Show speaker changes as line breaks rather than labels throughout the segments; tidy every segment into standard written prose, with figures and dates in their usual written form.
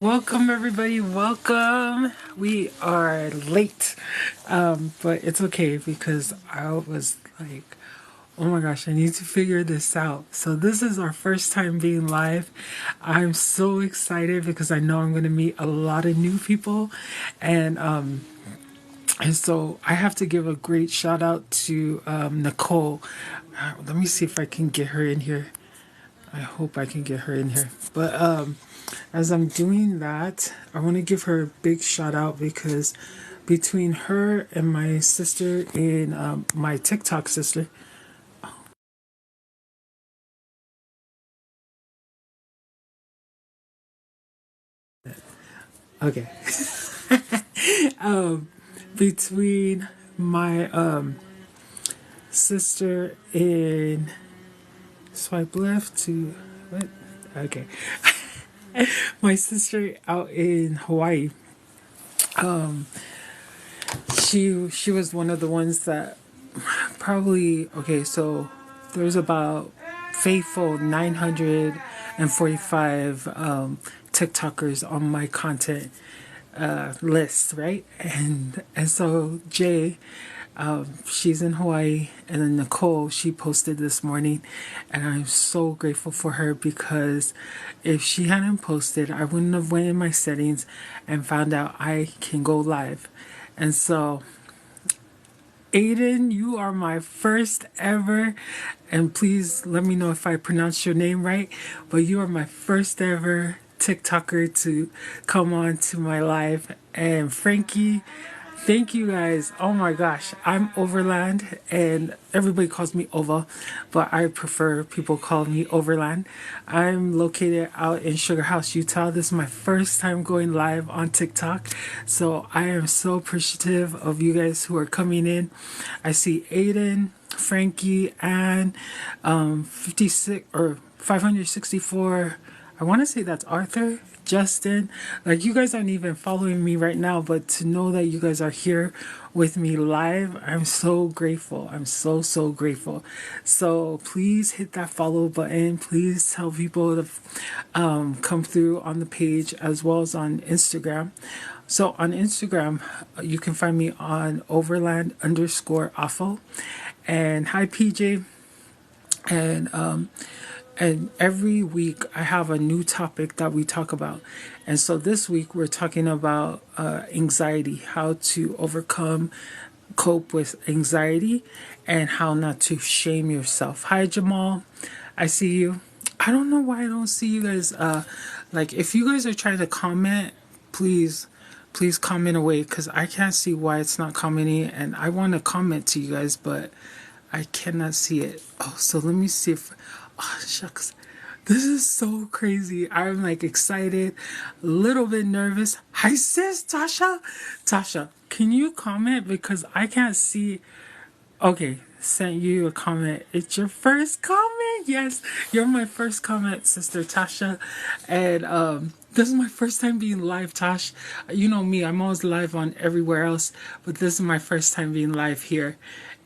Welcome, everybody. Welcome. We are late, but it's okay because I was like, oh my gosh, I need to figure this out. So, this is our first time being live. I'm so excited because I know I'm going to meet a lot of new people, and so I have to give a great shout out to Nicole. Let me see if I can get her in here. I hope I can get her in here. But as I'm doing that, I want to give her a big shout out because between her and my sister in my TikTok sister, okay, between my sister in swipe left to what? Okay, my sister out in Hawaii. She was one of the ones that probably okay. So there's about faithful 945 TikTokers on my content list, right? And so Jay, she's in Hawaii, and then Nicole, she posted this morning, and I'm so grateful for her because if she hadn't posted, I wouldn't have went in my settings and found out I can go live, and so. Aiden, you are my first ever, and please let me know if I pronounce your name right, but you are my first ever TikToker to come on to my live. And Frankie, thank you guys. Oh my gosh, I'm Overland, and everybody calls me Ova, but I prefer people call me Overland. I'm located out in Sugar House, Utah. This is my first time going live on TikTok, so I am so appreciative of you guys who are coming in. I see Aiden, Frankie, and 56 or 564. I want to say that's Arthur, Justin. Like, you guys aren't even following me right now, but to know that you guys are here with me live, I'm so grateful. I'm so, so grateful. So please hit that follow button. Please tell people to come through on the page as well as on Instagram. So on Instagram, you can find me on overland underscore awful. And hi, PJ. And every week I have a new topic that we talk about. And so this week we're talking about anxiety, how to overcome, cope with anxiety, and how not to shame yourself. Hi, Jamal. I see you. I don't know why I don't see you guys. Like, if you guys are trying to comment, please comment away because I can't see why it's not commenting. And I want to comment to you guys, but I cannot see it. Oh, so let me see if. Oh, shucks. This is so crazy. I'm like excited, a little bit nervous. Hi, sis, Tasha. Tasha, can you comment? Because I can't see. Okay, sent you a comment. It's your first comment. Yes, you're my first comment, Sister Tasha. And this is my first time being live, Tosh. You know me, I'm always live on everywhere else, but this is my first time being live here.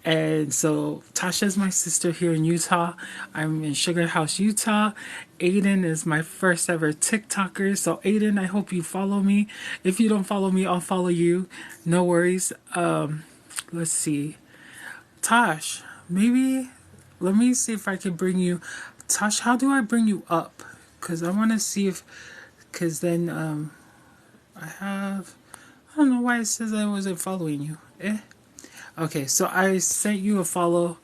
And so Tasha is my sister here in Utah. I'm in Sugar House, Utah. Aiden is my first ever TikToker. So Aiden, I hope you follow me. If you don't follow me, I'll follow you. No worries. Let's see. Tosh, maybe let me see if I can bring you. Tosh, how do I bring you up? Because I want to see if, because then I don't know why it says I wasn't following you. Okay, so I sent you a follow,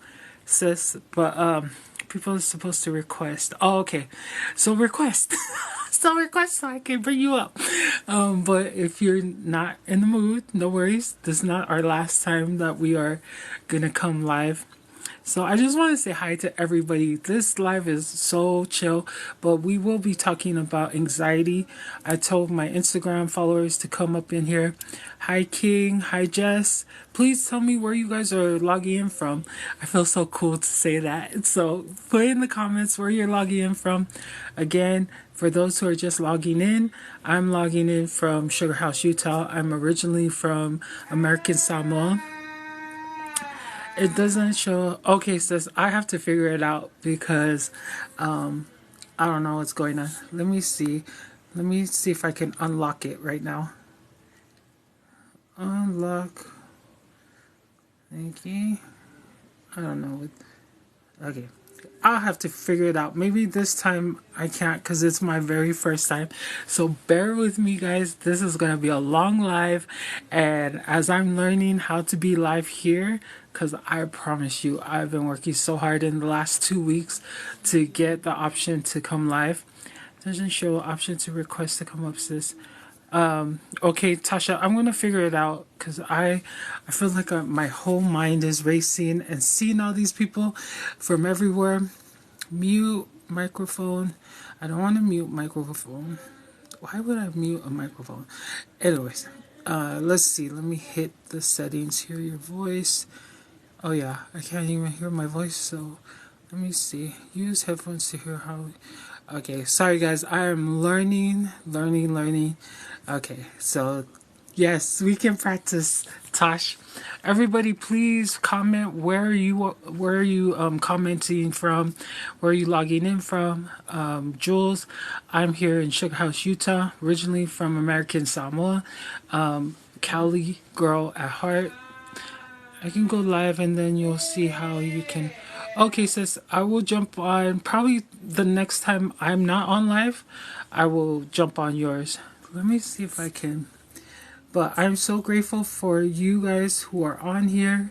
sis, but people are supposed to request. Oh, okay. So request. So request so I can bring you up. But if you're not in the mood, no worries. This is not our last time that we are gonna come live. So I just want to say hi to everybody. This live is so chill, but we will be talking about anxiety. I told my Instagram followers to come up in here. Hi King, hi Jess. Please tell me where you guys are logging in from. I feel so cool to say that. So put in the comments where you're logging in from. Again, for those who are just logging in, I'm logging in from Sugar House, Utah. I'm originally from American Samoa. It doesn't show. Okay, sis, I have to figure it out because I don't know what's going on. Let me see. Let me see if I can unlock it right now. Unlock. Thank you. I don't know. Okay. I'll have to figure it out. Maybe this time I can't because it's my very first time. So bear with me, guys. This is going to be a long live. And as I'm learning how to be live here, because I promise you, I've been working so hard in the last 2 weeks to get the option to come live. Doesn't show option to request to come up, sis. Okay, Tasha, I'm gonna figure it out because I feel like my whole mind is racing and seeing all these people from everywhere. Mute microphone. I don't want to mute microphone. Why would I mute a microphone? Anyways, let's see. Let me hit the settings. Hear your voice. Oh yeah, I can't even hear my voice. So let me see. Use headphones to hear how. Okay, sorry guys. I am learning. Okay, so yes, we can practice, Tosh. Everybody, please comment where are you commenting from, where are you logging in from. Jules, I'm here in Sugar House, Utah, originally from American Samoa. Cali girl at heart. I can go live and then you'll see how you can. Okay, sis, I will jump on probably the next time I'm not on live. I will jump on yours. Let me see if I can. But I'm so grateful for you guys who are on here.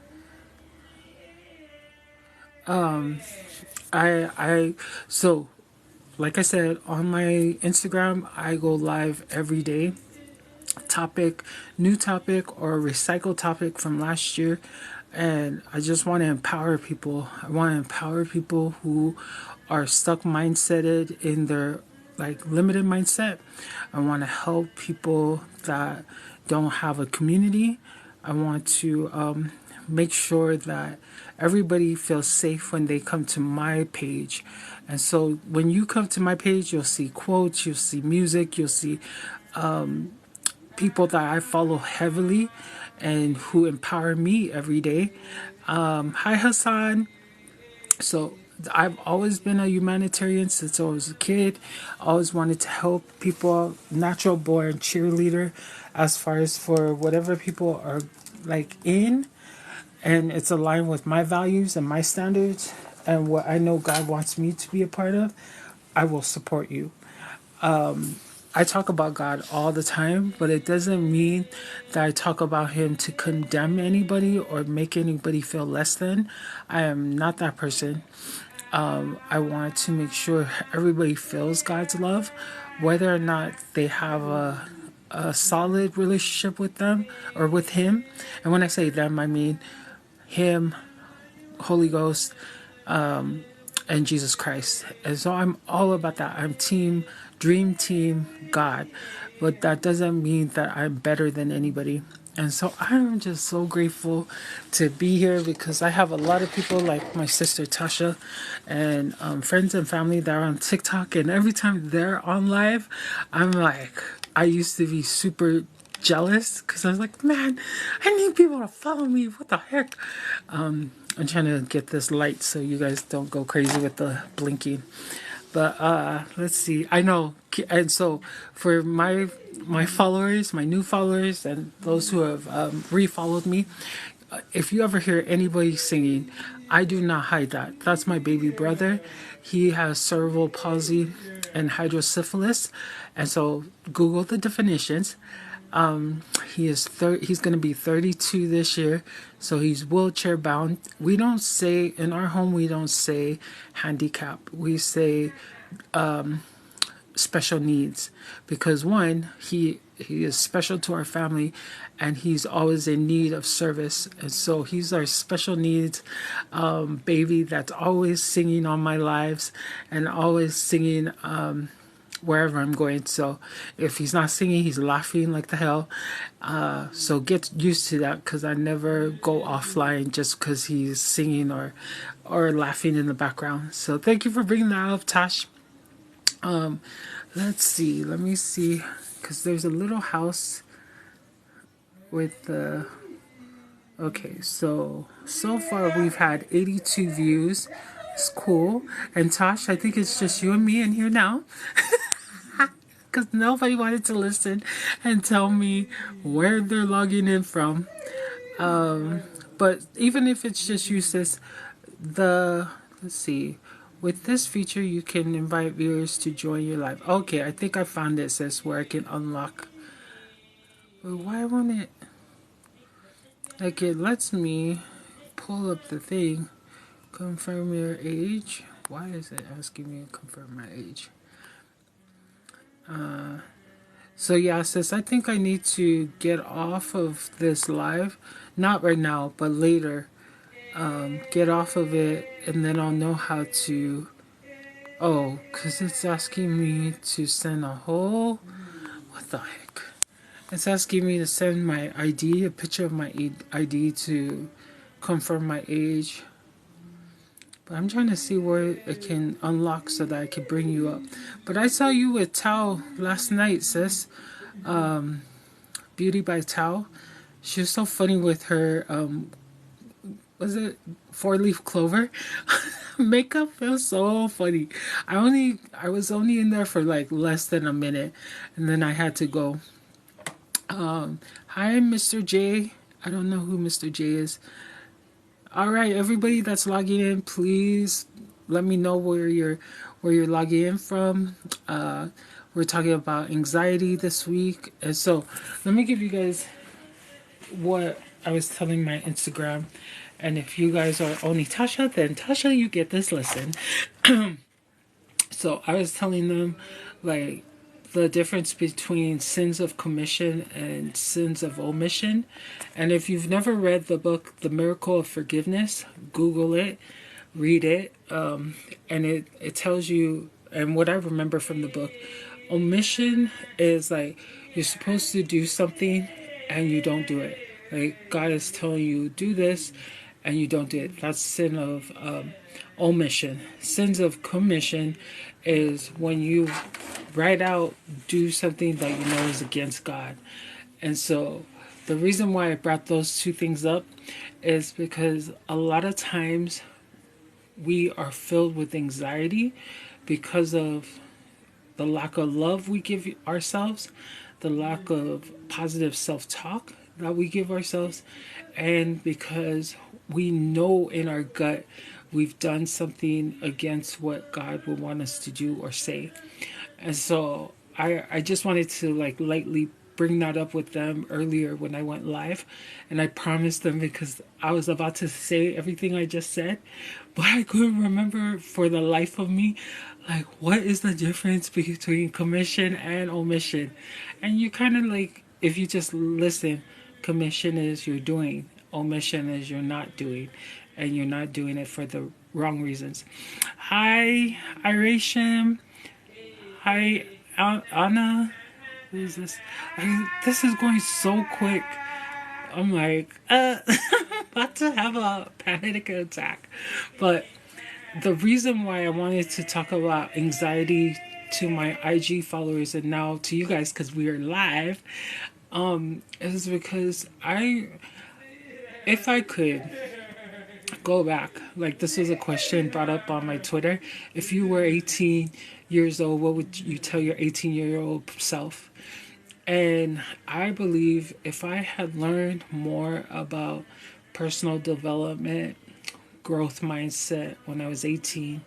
So like I said on my Instagram, I go live every day. New topic or recycled topic from last year. And I just want to empower people. I want to empower people who are stuck mindseted in their like limited mindset. I want to help people that don't have a community. I want to make sure that everybody feels safe when they come to my page. And so when you come to my page, you'll see quotes, you'll see music, you'll see people that I follow heavily and who empower me every day. Hi, Hassan. So I've always been a humanitarian since I was a kid. I always wanted to help people, natural born cheerleader as far as for whatever people are like in. And it's aligned with my values and my standards and what I know God wants me to be a part of. I will support you. I talk about God all the time, but it doesn't mean that I talk about Him to condemn anybody or make anybody feel less than. I am not that person. I want to make sure everybody feels God's love, whether or not they have a solid relationship with them or with Him. And when I say them, I mean Him, Holy Ghost, and Jesus Christ. And so I'm all about that. I'm dream team God. But that doesn't mean that I'm better than anybody. And so I'm just so grateful to be here because I have a lot of people like my sister Tasha and friends and family that are on TikTok. And every time they're on live, I'm like, I used to be super jealous because I was like, man, I need people to follow me. What the heck? I'm trying to get this light so you guys don't go crazy with the blinking. But let's see. I know, and so for my followers, my new followers, and those who have re-followed me, if you ever hear anybody singing, I do not hide that. That's my baby brother. He has cerebral palsy and hydrocephalus, and so Google the definitions. He's going to be 32 this year, so he's wheelchair bound. We don't say in our home. We don't say handicap. We say special needs because one, he is special to our family, and he's always in need of service, and so he's our special needs baby that's always singing on my lives and always singing. Wherever I'm going. So if he's not singing, he's laughing like the hell. So get used to that because I never go offline just because he's singing or laughing in the background. So thank you for bringing that up, Tash. Let's see. Let me see. Because there's a little house with the... Okay, so far we've had 82 views. It's cool. And Tosh, I think it's just you and me in here now. because nobody wanted to listen and tell me where they're logging in from. But even if it's just you, sis, let's see. With this feature, you can invite viewers to join your live. Okay, I think I found it, sis, where I can unlock. But why won't it? Like, it lets me pull up the thing. Confirm your age. Why is it asking me to confirm my age? So yeah, sis, I think I need to get off of this live. Not right now, but later. Get off of it, and then I'll know how to... Oh, because it's asking me to send a whole... What the heck? It's asking me to send my ID, a picture of my ID to confirm my age. But I'm trying to see where it can unlock so that I can bring you up. But I saw you with Tao last night, sis. Beauty by Tao. She was so funny with her, was it 4-leaf clover? Makeup feels so funny. I was only in there for like less than a minute, and then I had to go. Hi, Mr. J. I don't know who Mr. J is. All right, everybody that's logging in, please let me know where you're logging in from. We're talking about anxiety this week, and so let me give you guys what I was telling my Instagram. And if you guys are only Tasha, then Tasha, you get this lesson. So I was telling them, like, the difference between sins of commission and sins of omission. And if you've never read the book, The Miracle of Forgiveness, Google it, read it. And it tells you, and what I remember from the book, omission is like you're supposed to do something and you don't do it. Like God is telling you, do this, and you don't do it. That's sin of omission. Sins of commission is when you right out do something that you know is against God. And so the reason why I brought those two things up is because a lot of times we are filled with anxiety because of the lack of love we give ourselves, the lack of positive self-talk that we give ourselves, and because we know in our gut we've done something against what God would want us to do or say. And so I just wanted to like lightly bring that up with them earlier when I went live, and I promised them because I was about to say everything I just said, but I couldn't remember for the life of me, like, what is the difference between commission and omission? And you kind of like, if you just listen, commission is you're doing, omission is you're not doing, and you're not doing it for the wrong reasons. Hi, Irashim. Hi, Anna. What is this? This is going so quick. I'm like, about to have a panic attack. But the reason why I wanted to talk about anxiety to my IG followers and now to you guys, because we are live, is because if I could go back, like this was a question brought up on my Twitter. If you were 18 years old, what would you tell your 18-year-old self? And I believe if I had learned more about personal development, growth mindset when I was 18,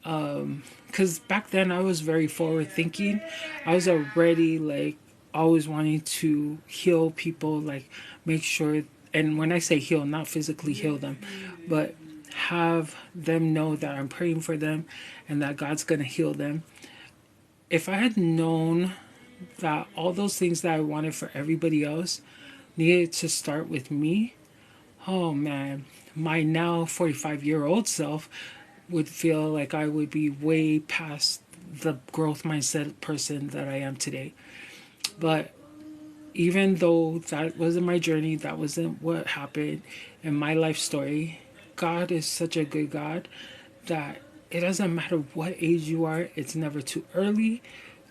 because back then I was very forward thinking. I was already like always wanting to heal people, like make sure, and when I say heal, not physically heal them, but have them know that I'm praying for them and that God's going to heal them. If I had known that all those things that I wanted for everybody else needed to start with me, oh man, my now 45-year-old self would feel like I would be way past the growth mindset person that I am today. But even though that wasn't my journey, that wasn't what happened in my life story, God is such a good God that it doesn't matter what age you are, it's never too early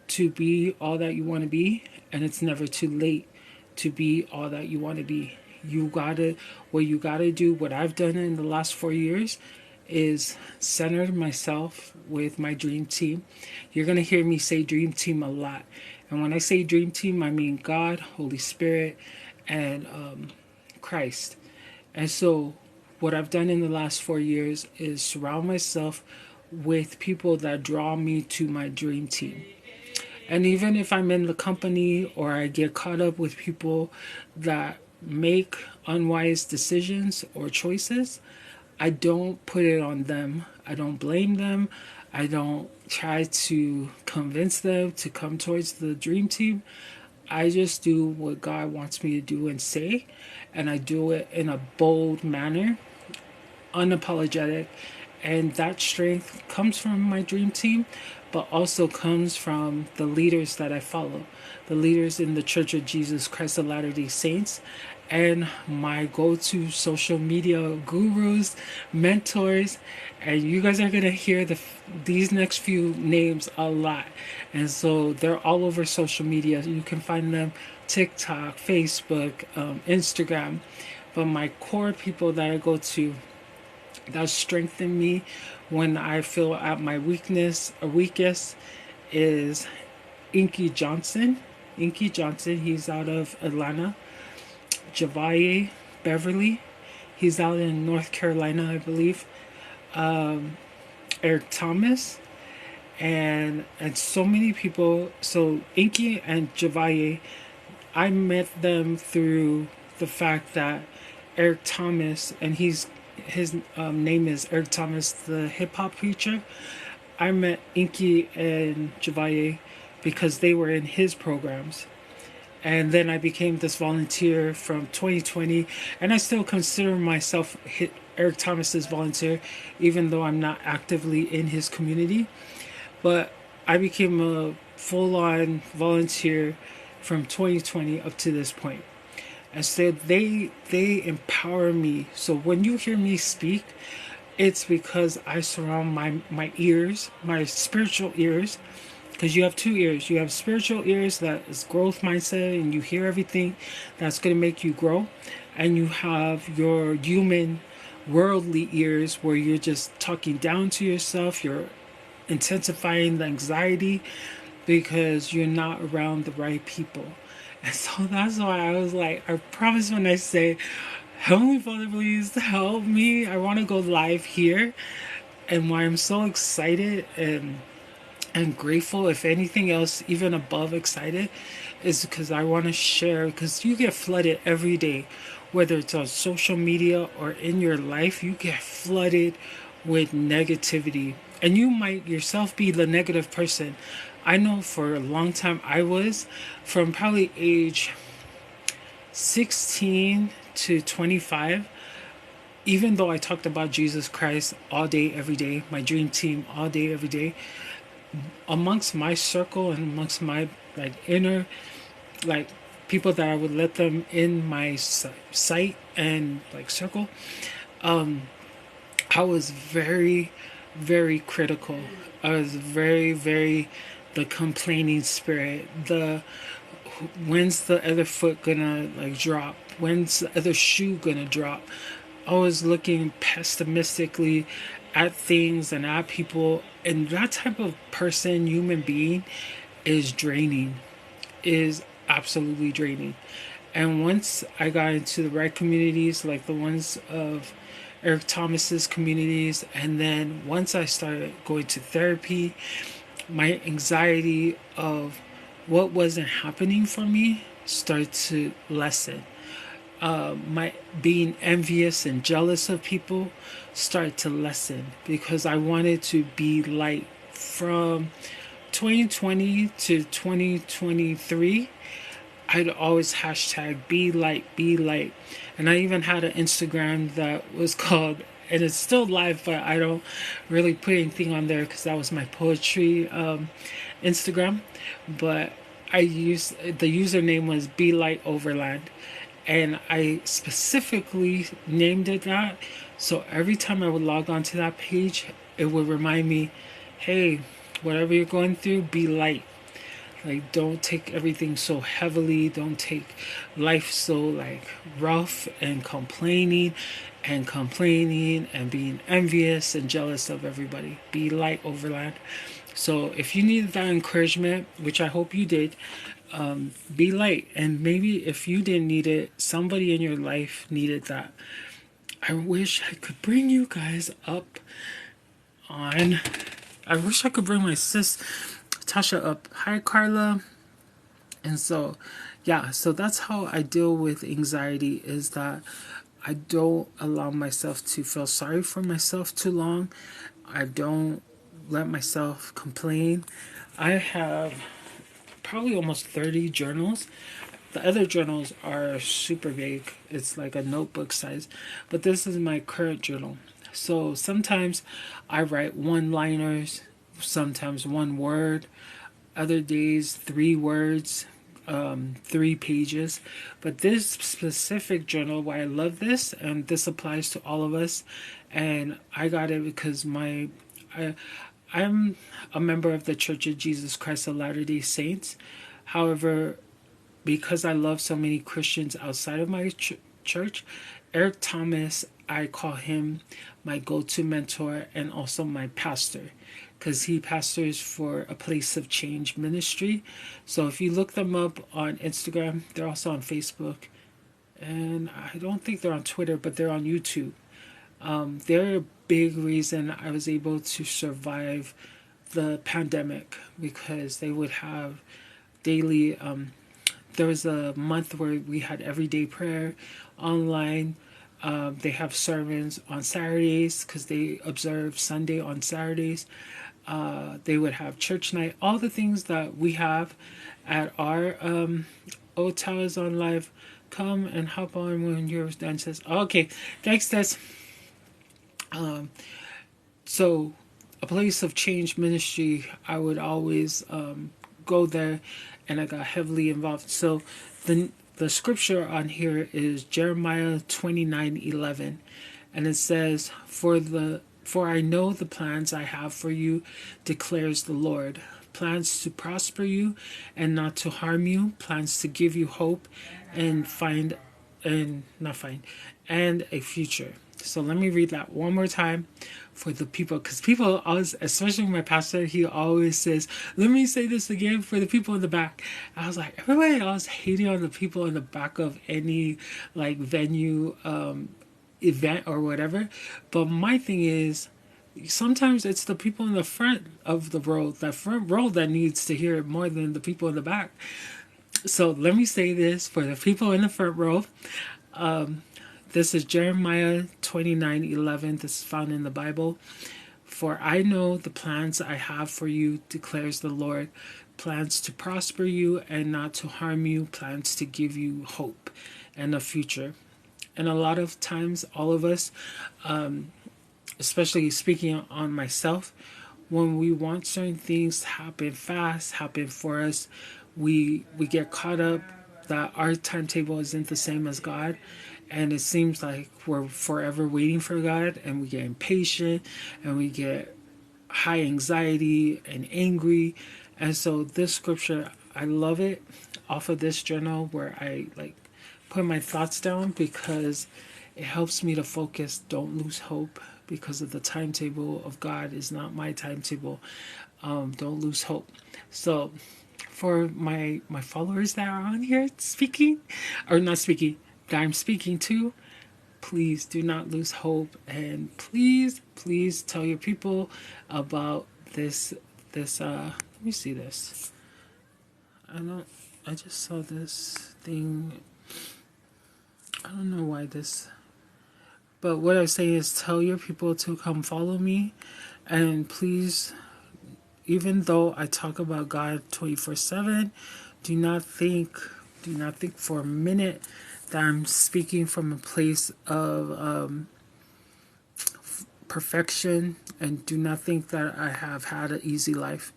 to be all that you want to be, and it's never too late to be all that you want to be. What you gotta do, what I've done in the last 4 years, is centered myself with my dream team. You're going to hear me say dream team a lot. And when I say dream team, I mean God, Holy Spirit, and Christ. And so, what I've done in the last 4 years is surround myself with people that draw me to my dream team. And even if I'm in the company or I get caught up with people that make unwise decisions or choices, I don't put it on them. I don't blame them. I don't try to convince them to come towards the dream team. I just do what God wants me to do and say, and I do it in a bold manner, unapologetic, and that strength comes from my dream team, but also comes from the leaders that I follow, the leaders in the Church of Jesus Christ of Latter-day Saints, and my go-to social media gurus, mentors, and you guys are gonna hear these next few names a lot, and so they're all over social media. You can find them TikTok, Facebook, Instagram, but my core people that I go to that strengthen me when I feel at my weakness or weakest is Inky Johnson. Inky Johnson, he's out of Atlanta. Javaye Beverly, he's out in North Carolina, I believe. Eric Thomas, and so many people. So Inky and Javaye, I met them through the fact that Eric Thomas, and his name is Eric Thomas, the hip hop preacher. I met Inky and Javaye because they were in his programs. And then I became this volunteer from 2020, and I still consider myself Eric Thomas's volunteer, even though I'm not actively in his community. But I became a full-on volunteer from 2020 up to this point. And so they empower me. So when you hear me speak, it's because I surround my ears, my spiritual ears, because you have two ears. You have spiritual ears, that is growth mindset, and you hear everything that's going to make you grow. And you have your human, worldly ears, where you're just talking down to yourself. You're intensifying the anxiety because you're not around the right people. And so that's why I was like, I promise when I say, Heavenly Father, please help me. I want to go live here. And why I'm so excited and grateful, if anything else, even above excited, is because I want to share, because you get flooded every day, whether it's on social media or in your life, you get flooded with negativity. And you might yourself be the negative person. I know for a long time I was, from probably age 16 to 25, even though I talked about Jesus Christ all day, every day, my dream team all day, every day, amongst my circle and amongst my inner people that I would let them in my sight and circle, I was very, very critical. I was very, very the complaining spirit, the when's the other foot gonna drop, when's the other shoe gonna drop. I was looking pessimistically at things and at people, and that type of person, human being, is draining, is absolutely draining. And once I got into the right communities, like the ones of Eric Thomas's communities, and then once I started going to therapy, my anxiety of what wasn't happening for me started to lessen. My being envious and jealous of people started to lessen, because I wanted to be light. From 2020 to 2023, I'd always hashtag be light, be light. And I even had an Instagram that was called, and it's still live, but I don't really put anything on there because that was my poetry Instagram. But I used, the username was Be Light Overland. And I specifically named it that. So every time I would log on to that page, it would remind me, hey, whatever you're going through, be light. Don't take everything so heavily. Don't take life so rough and complaining and complaining and being envious and jealous of everybody. Be light, overland. So if you needed that encouragement, which I hope you did, be light. And maybe if you didn't need it, somebody in your life needed that. I wish I could bring you guys up on. I wish I could bring my sis Tasha up. Hi, Carla. And so, yeah, so that's how I deal with anxiety, is that I don't allow myself to feel sorry for myself too long. I don't let myself complain. I have probably almost 30 journals. The other journals are super big. It's like a notebook size. But this is my current journal. So sometimes I write one-liners, sometimes one word, other days 3 words, 3 pages. But this specific journal, why I love this, and this applies to all of us, and I got it because I'm a member of the Church of Jesus Christ of Latter-day Saints. However, because I love so many Christians outside of my church, Eric Thomas, I call him my go-to mentor and also my pastor, because he pastors for a Place of Change ministry. So if you look them up on Instagram, they're also on Facebook, and I don't think they're on Twitter, but they're on YouTube. They're a big reason I was able to survive the pandemic, because they would have daily. There was a month where we had everyday prayer online. They have sermons on Saturdays because they observe Sunday on Saturdays. They would have church night, all the things that we have at our Old Towers on Live. Come and hop on when you're done. Says, okay, thanks, Des. So, a Place of Change ministry, I would always go there, and I got heavily involved. So, the scripture on here is Jeremiah 29:11, and it says, For I know the plans I have for you, declares the Lord. Plans to prosper you and not to harm you. Plans to give you hope and and a future. So let me read that one more time for the people, because people always, especially my pastor, he always says, let me say this again for the people in the back. I was like, everybody else hating on the people in the back of any like venue, event or whatever. But my thing is, sometimes it's the people in the front of the row, that front row, that needs to hear it more than the people in the back. So let me say this for the people in the front row. This is Jeremiah 29:11. This is found in the Bible. For I know the plans I have for you, declares the Lord. Plans to prosper you and not to harm you. Plans to give you hope and a future. And a lot of times, all of us, especially speaking on myself, when we want certain things to happen fast, happen for us, we get caught up that our timetable isn't the same as God. And it seems like we're forever waiting for God, and we get impatient, and we get high anxiety and angry. And so this scripture, I love it, off of this journal where I like put my thoughts down, because it helps me to focus. Don't lose hope, because of the timetable of God is not my timetable. Don't lose hope. So for my followers that are on here speaking, or not speaking, that I'm speaking to, please do not lose hope, and please tell your people about this let me see this. I just saw this thing. I don't know why this, but what I'm saying is, tell your people to come follow me. And please, even though I talk about God 24/7, do not think for a minute that I'm speaking from a place of perfection, and do not think that I have had an easy life.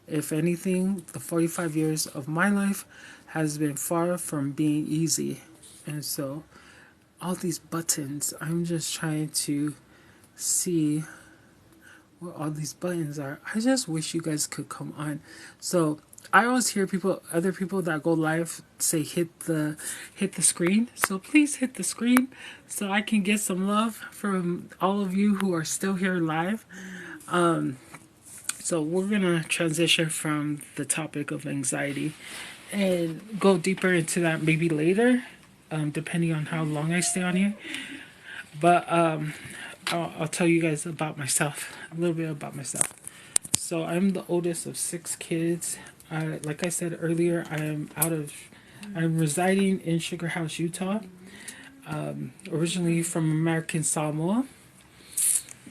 If anything, the 45 years of my life has been far from being easy. And so all these buttons, I'm just trying to see where all these buttons are. I just wish you guys could come on. So I always hear other people that go live say hit the screen. So please hit the screen so I can get some love from all of you who are still here live. So we're gonna transition from the topic of anxiety and go deeper into that maybe later, depending on how long I stay on here. But I'll tell you guys about myself, a little bit about myself. So I'm the oldest of 6 kids. Like I said earlier, I'm residing in Sugar House, Utah. Originally from American Samoa,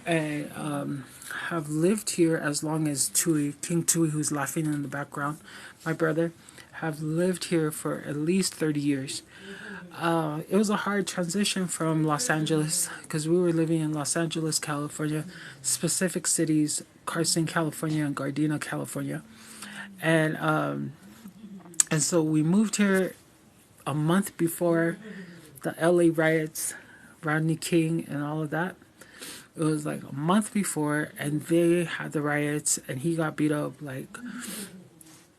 and have lived here as long as Tui, King Tui, who's laughing in the background, my brother, have lived here for at least 30 years. It was a hard transition from Los Angeles because we were living in Los Angeles, California, specific cities, Carson, California, and Gardena, California. And so we moved here a month before the LA riots, Rodney King, and all of that. It was like a month before, and they had the riots, and he got beat up like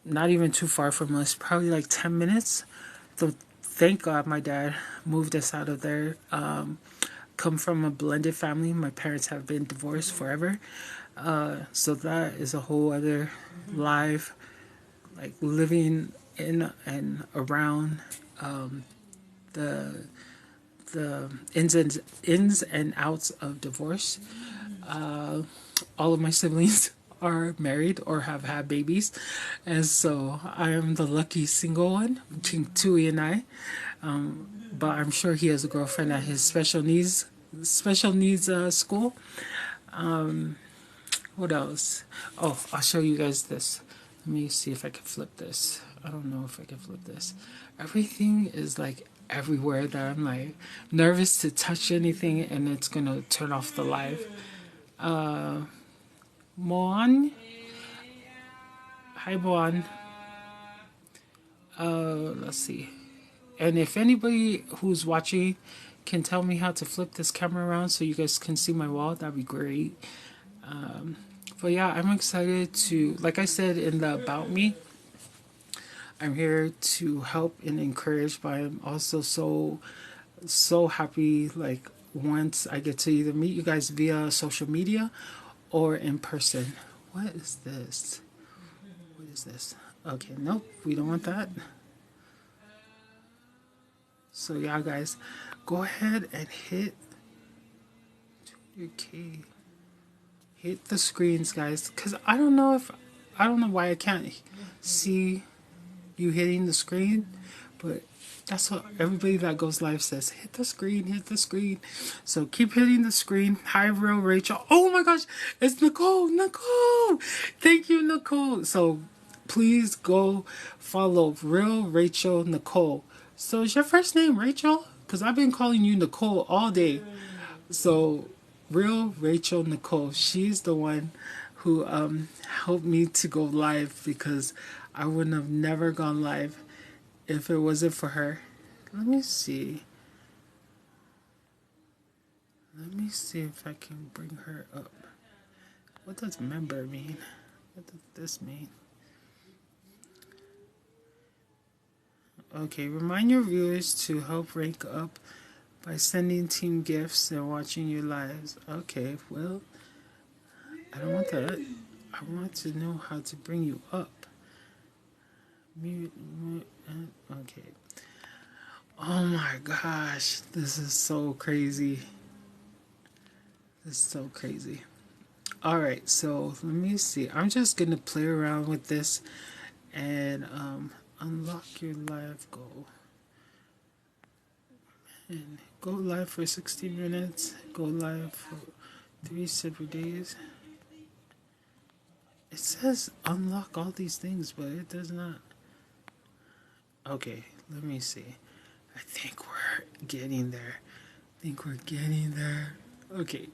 not even too far from us, probably like 10 minutes. So thank God my dad moved us out of there. Come from a blended family. My parents have been divorced forever. So that is a whole other life, like living in and around the ins and outs of divorce. All of my siblings are married or have had babies, and so I am the lucky single one between Tui and I. But I'm sure he has a girlfriend at his special needs school. What else? Oh, I'll show you guys this. Let me see if I can flip this. I don't know if I can flip this. Everything is like everywhere that I'm like nervous to touch anything and it's gonna turn off the live. Moan. Hi Moan. Let's see. And if anybody who's watching can tell me how to flip this camera around so you guys can see my wall, that'd be great. But yeah, I'm excited to, like I said in the About Me, I'm here to help and encourage, but I'm also so happy, like, once I get to either meet you guys via social media or in person. What is this? What is this? Okay, nope, we don't want that. So yeah, guys, go ahead and hit your key. Hit the screens, guys, because I don't know why I can't see you hitting the screen, but that's what everybody that goes live says. Hit the screen, hit the screen. So keep hitting the screen. Hi, Real Rachel. Oh my gosh, it's Nicole. Nicole, thank you, Nicole. So please go follow Real Rachel Nicole. So is your first name Rachel? Because I've been calling you Nicole all day. So Real Rachel Nicole, she's the one who helped me to go live, because I wouldn't have never gone live if it wasn't for her. Let me see. Let me see if I can bring her up. What does member mean? What does this mean? Okay, remind your viewers to help rank up by sending team gifts and watching your lives. Okay, well, I don't want that. I want to know how to bring you up. Okay. Oh my gosh, this is so crazy. This is so crazy. Alright, so let me see. I'm just gonna play around with this and unlock your live goal. And go live for 60 minutes. Go live for 3 separate days. It says unlock all these things, but it does not. Okay, let me see. I think we're getting there. Okay.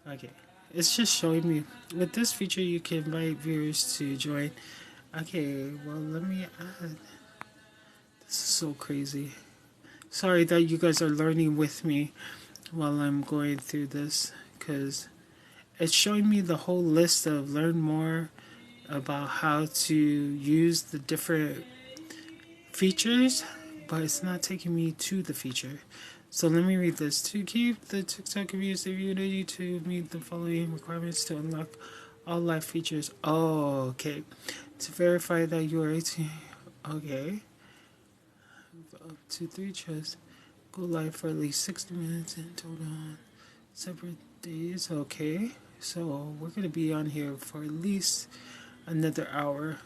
Okay. It's just showing me. With this feature, you can invite viewers to join. Okay, well, let me add. This is so crazy. Sorry that you guys are learning with me while I'm going through this, because it's showing me the whole list of learn more, about how to use the different features, but it's not taking me to the feature. So let me read this. To keep the TikTok community unity to meet the following requirements to unlock all live features. Oh, okay. To verify that you are 18. Okay. Up to 3 chests. Go live for at least 60 minutes in total on separate days. Okay. So we're going to be on here for at least another hour.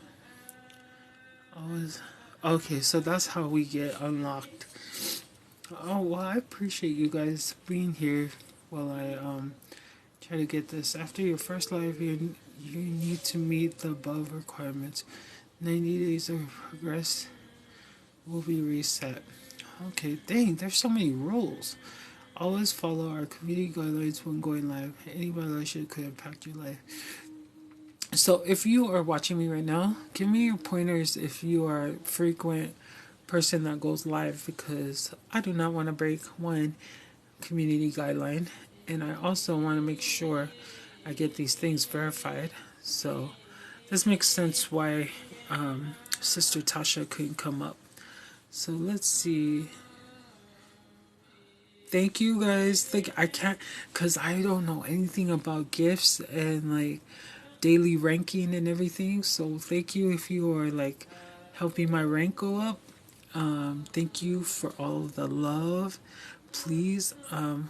Always. Okay, so that's how we get unlocked. Oh well, I appreciate you guys being here while I try to get this. After your first live, you need to meet the above requirements. 90 days of progress will be reset. Okay, dang, there's so many rules. Always follow our community guidelines when going live. Any violation could impact your life. So if you are watching me right now, give me your pointers if you are a frequent person that goes live, because I do not want to break one community guideline, and I also want to make sure I get these things verified. So this makes sense why Sister Tasha couldn't come up. So let's see. Thank you guys. I can't, because I don't know anything about gifts and like daily ranking and everything. So thank you if you are like helping my rank go up. Thank you for all of the love. Please,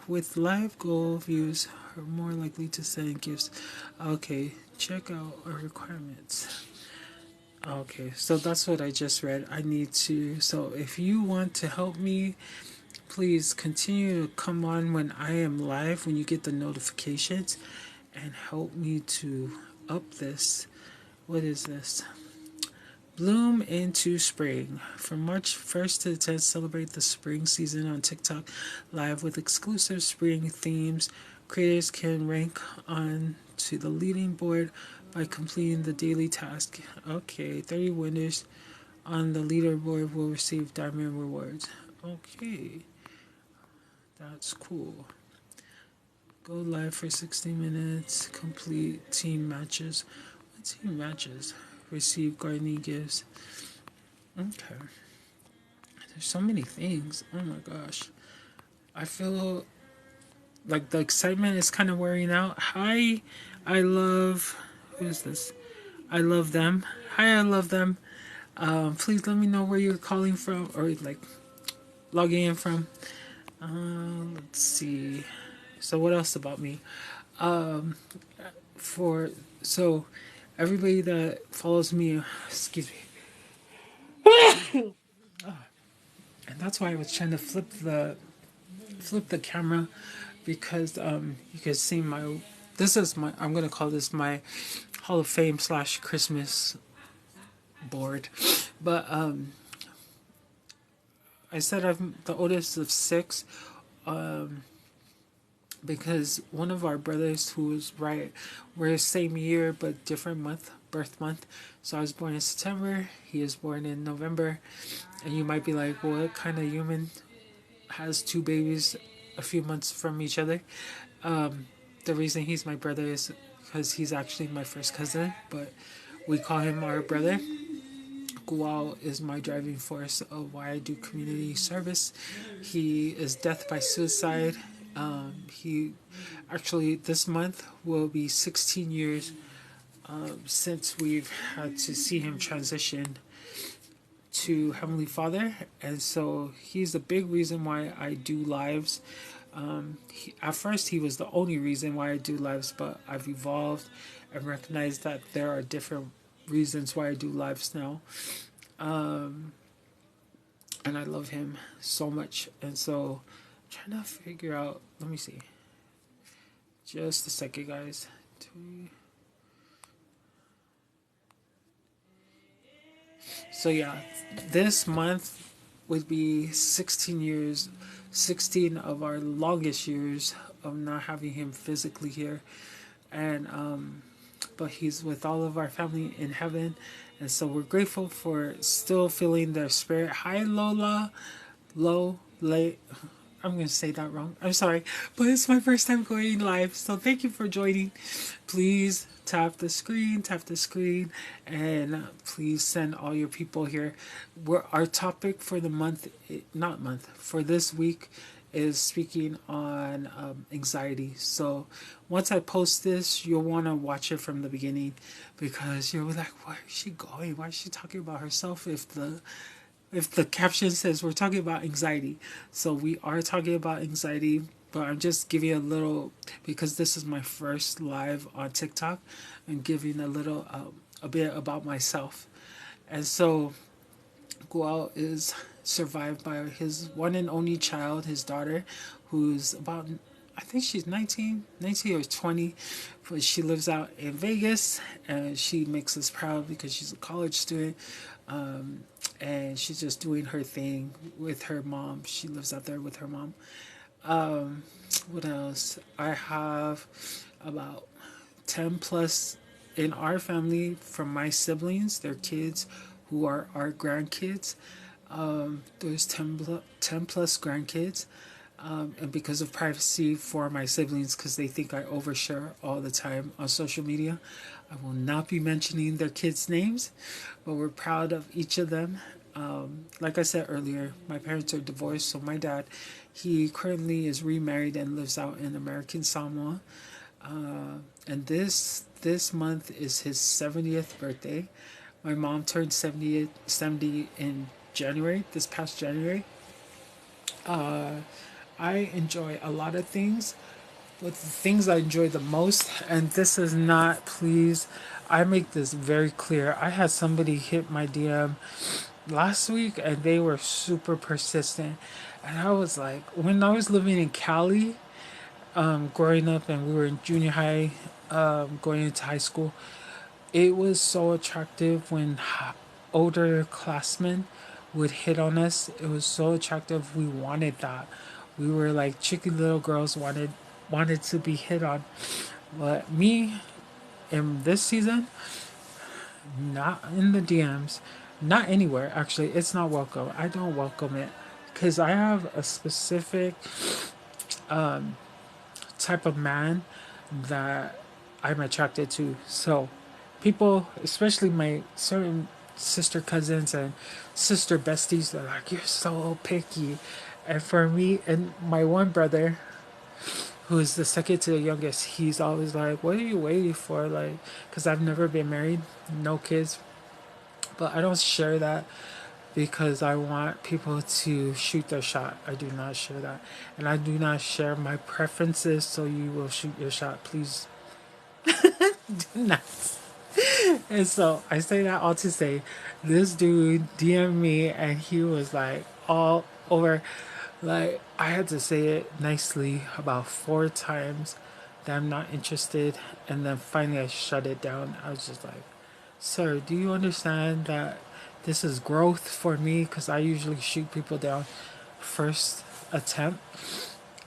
with live goal views are more likely to send gifts. Okay, check out our requirements. Okay, so that's what I just read. I need to. So if you want to help me, please continue to come on when I am live, when you get the notifications, and help me to up this. What is this? Bloom into spring. From March 1st to the 10th, celebrate the spring season on TikTok live with exclusive spring themes. Creators can rank on to the leading board by completing the daily task. Okay, 30 winners on the leaderboard will receive diamond rewards. Okay, that's cool. Go live for 60 minutes. Complete team matches. What team matches? Receive gardening gifts. Okay. There's so many things. Oh my gosh. I feel like the excitement is kind of wearing out. Hi, I love. Who is this? I love them. Hi, I love them. Please let me know where you're calling from or like logging in from. Let's see. So what else about me? For so everybody that follows me, excuse me, and that's why I was trying to flip the camera, because you can see my, this is my, I'm gonna call this my Hall of Fame / Christmas board, but I said I'm the oldest of 6, because one of our brothers who was right, we're the same year but different birth month. So I was born in September, he was born in November, and you might be like, well, what kind of human has 2 babies a few months from each other? The reason he's my brother is because he's actually my first cousin, but we call him our brother. Gual is my driving force of why I do community service. He is death by suicide. He actually, this month will be 16 years since we've had to see him transition to Heavenly Father, and so he's a big reason why I do lives. At first, he was the only reason why I do lives, but I've evolved and recognized that there are different reasons why I do lives now. And I love him so much, and so I'm trying to figure out. Let me see. Just a second, guys. So yeah, this month would be 16 years, 16 of our longest years of not having him physically here, and but he's with all of our family in heaven, and so we're grateful for still feeling their spirit. Hi Lola, late. I'm going to say that wrong. I'm sorry, but it's my first time going live. So thank you for joining. Please tap the screen, and please send all your people here. Our topic for the month, not month, for this week is speaking on anxiety. So once I post this, you'll want to watch it from the beginning because you'll be like, where is she going? Why is she talking about herself if the caption says we're talking about anxiety? So we are talking about anxiety, but I'm just giving a little, because this is my first live on TikTok, and giving a little a bit about myself. And so Gual is survived by his one and only child, his daughter, who's about, I think she's 19 or 20, but she lives out in Vegas, and she makes us proud because she's a college student. And she's just doing her thing with her mom. She lives out there with her mom. What else? I have about 10 plus in our family from my siblings, their kids who are our grandkids. There's 10 plus grandkids. And because of privacy for my siblings, because they think I overshare all the time on social media, I will not be mentioning their kids' names, but we're proud of each of them. Like I said earlier, my parents are divorced, so my dad, he currently is remarried and lives out in American Samoa. And this month is his 70th birthday. My mom turned 70 in January, this past January. I enjoy a lot of things, but the things I enjoy the most, and this is not, please, I make this very clear. I had somebody hit my DM last week and they were super persistent. And I was like, when I was living in Cali, growing up, and we were in junior high, going into high school, it was so attractive when older classmen would hit on us. It was so attractive. We wanted that. We were like chicky little girls wanted to be hit on. But me in this season, not in the DMs, not anywhere. Actually, it's not welcome. I don't welcome it because I have a specific type of man that I'm attracted to. So, people, especially my certain sister cousins and sister besties, they're like, "You're so picky." And for me, and my one brother, who is the second to the youngest, he's always like, "What are you waiting for?" Like, because I've never been married, no kids, but I don't share that because I want people to shoot their shot. I do not share that. And I do not share my preferences, so you will shoot your shot. Please do not. And so I say that all to say, this dude DM'd me and he was like all over. Like, I had to say it nicely about 4 times that I'm not interested. And then finally I shut it down. I was just like, sir, do you understand that this is growth for me? Because I usually shoot people down first attempt.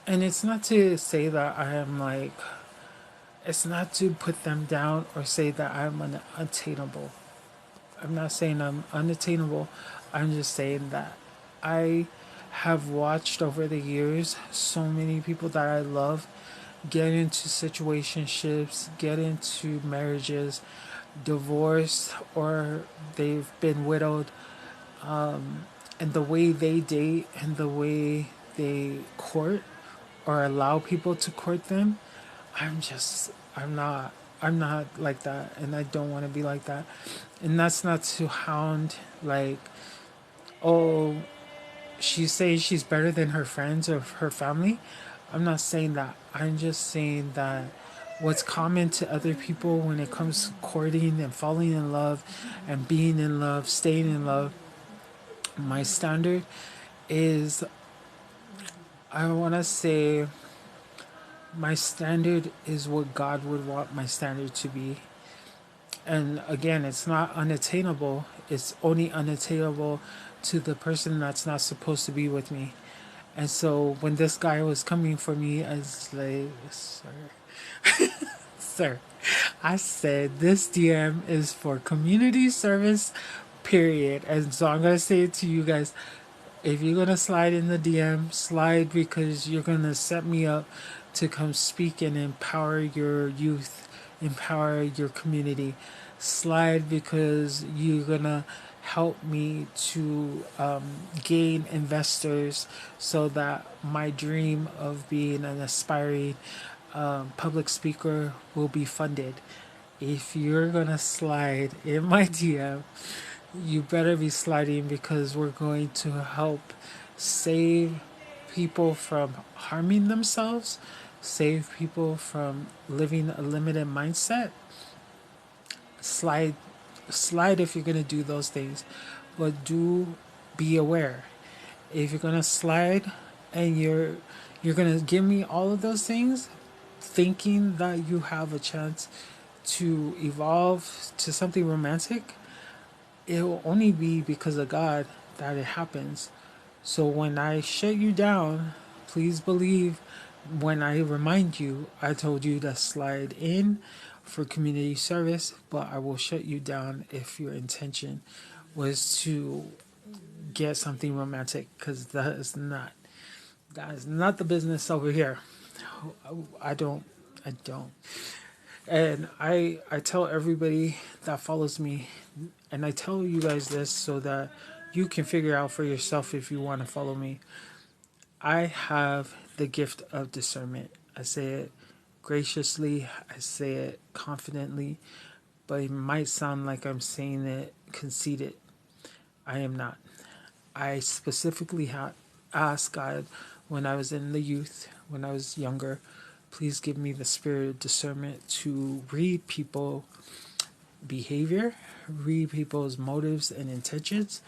And it's not to say that I am like, it's not to put them down or say that I'm unattainable. I'm not saying I'm unattainable. I'm just saying that I have watched over the years so many people that I love get into situationships, get into marriages, divorce, or they've been widowed, and the way they date and the way they court or allow people to court them, I'm not like that, and I don't want to be like that. And that's not to hound, like, oh, she says she's better than her friends or her family. I'm not saying that. I'm just saying that what's common to other people when it comes to courting and falling in love and being in love, staying in love, my standard is, I want to say, my standard is what God would want my standard to be. And again, it's not unattainable. It's only unattainable to the person that's not supposed to be with me. And so when this guy was coming for me, I was like, sir, I said, this DM is for community service, period. And so I'm going to say it to you guys. If you're gonna slide in the DM, slide because you're gonna set me up to come speak and empower your youth, empower your community. Slide because you're gonna help me to gain investors so that my dream of being an aspiring public speaker will be funded. If you're gonna slide in my DM, you better be sliding because we're going to help save people from harming themselves, save people from living a limited mindset. Slide, slide if you're gonna do those things, but do be aware. If you're gonna slide and you're gonna give me all of those things, thinking that you have a chance to evolve to something romantic, it will only be because of God that it happens. So when I shut you down, please believe when I remind you, I told you to slide in for community service, but I will shut you down if your intention was to get something romantic, because that is not the business over here. I don't. And I tell everybody that follows me, and I tell you guys this so that you can figure out for yourself if you want to follow me. I have the gift of discernment. I say it graciously, I say it confidently, but it might sound like I'm saying it conceited. I am not. I specifically asked God when I was in the youth, when I was younger, please give me the spirit of discernment to read people behavior, read people's motives and intentions,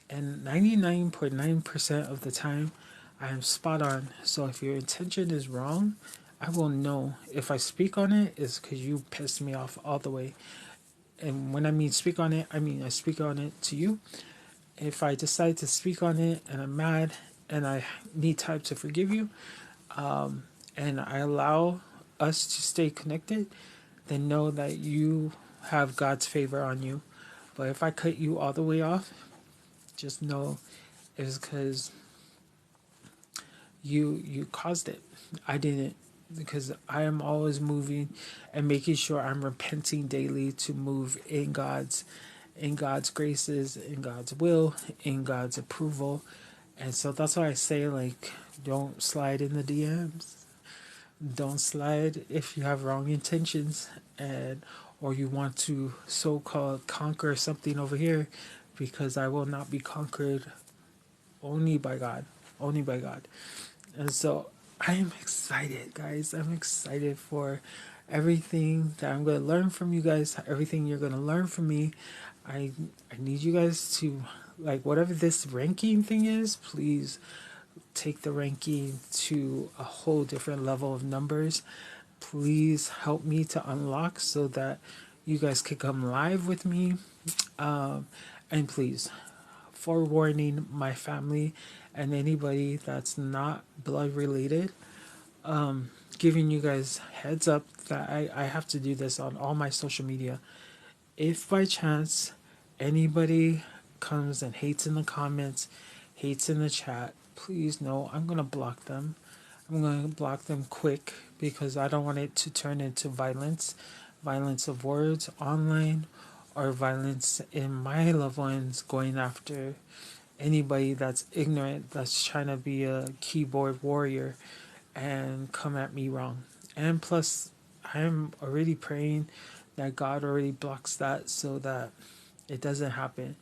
and 99.9% of the time, I am spot on. So if your intention is wrong, I will know. If I speak on it, it's because you pissed me off all the way. And when I mean speak on it, I mean I speak on it to you. If I decide to speak on it and I'm mad and I need time to forgive you, and I allow us to stay connected, then know that you have God's favor on you. But if I cut you all the way off, just know it's because you caused it. I didn't, because I am always moving and making sure I'm repenting daily to move in God's graces, in God's will, in God's approval. And so that's why I say, like, don't slide in the DMs. Don't slide if you have wrong intentions, and or you want to so-called conquer something over here, because I will not be conquered, only by God. Only by God. And so I am excited, guys. I'm excited for everything that I'm going to learn from you guys, everything you're going to learn from me. I I need you guys to, like, whatever this ranking thing is, please take the ranking to a whole different level of numbers. Please help me to unlock so that you guys can come live with me. And please, forewarning my family and anybody that's not blood related, giving you guys heads up that I have to do this on all my social media. If by chance anybody comes and hates in the comments, hates in the chat, please know I'm going to block them. I'm going to block them quick because I don't want it to turn into violence of words online, or violence in my loved ones going after anybody that's ignorant, that's trying to be a keyboard warrior and come at me wrong. And plus, I'm already praying that God already blocks that so that it doesn't happen.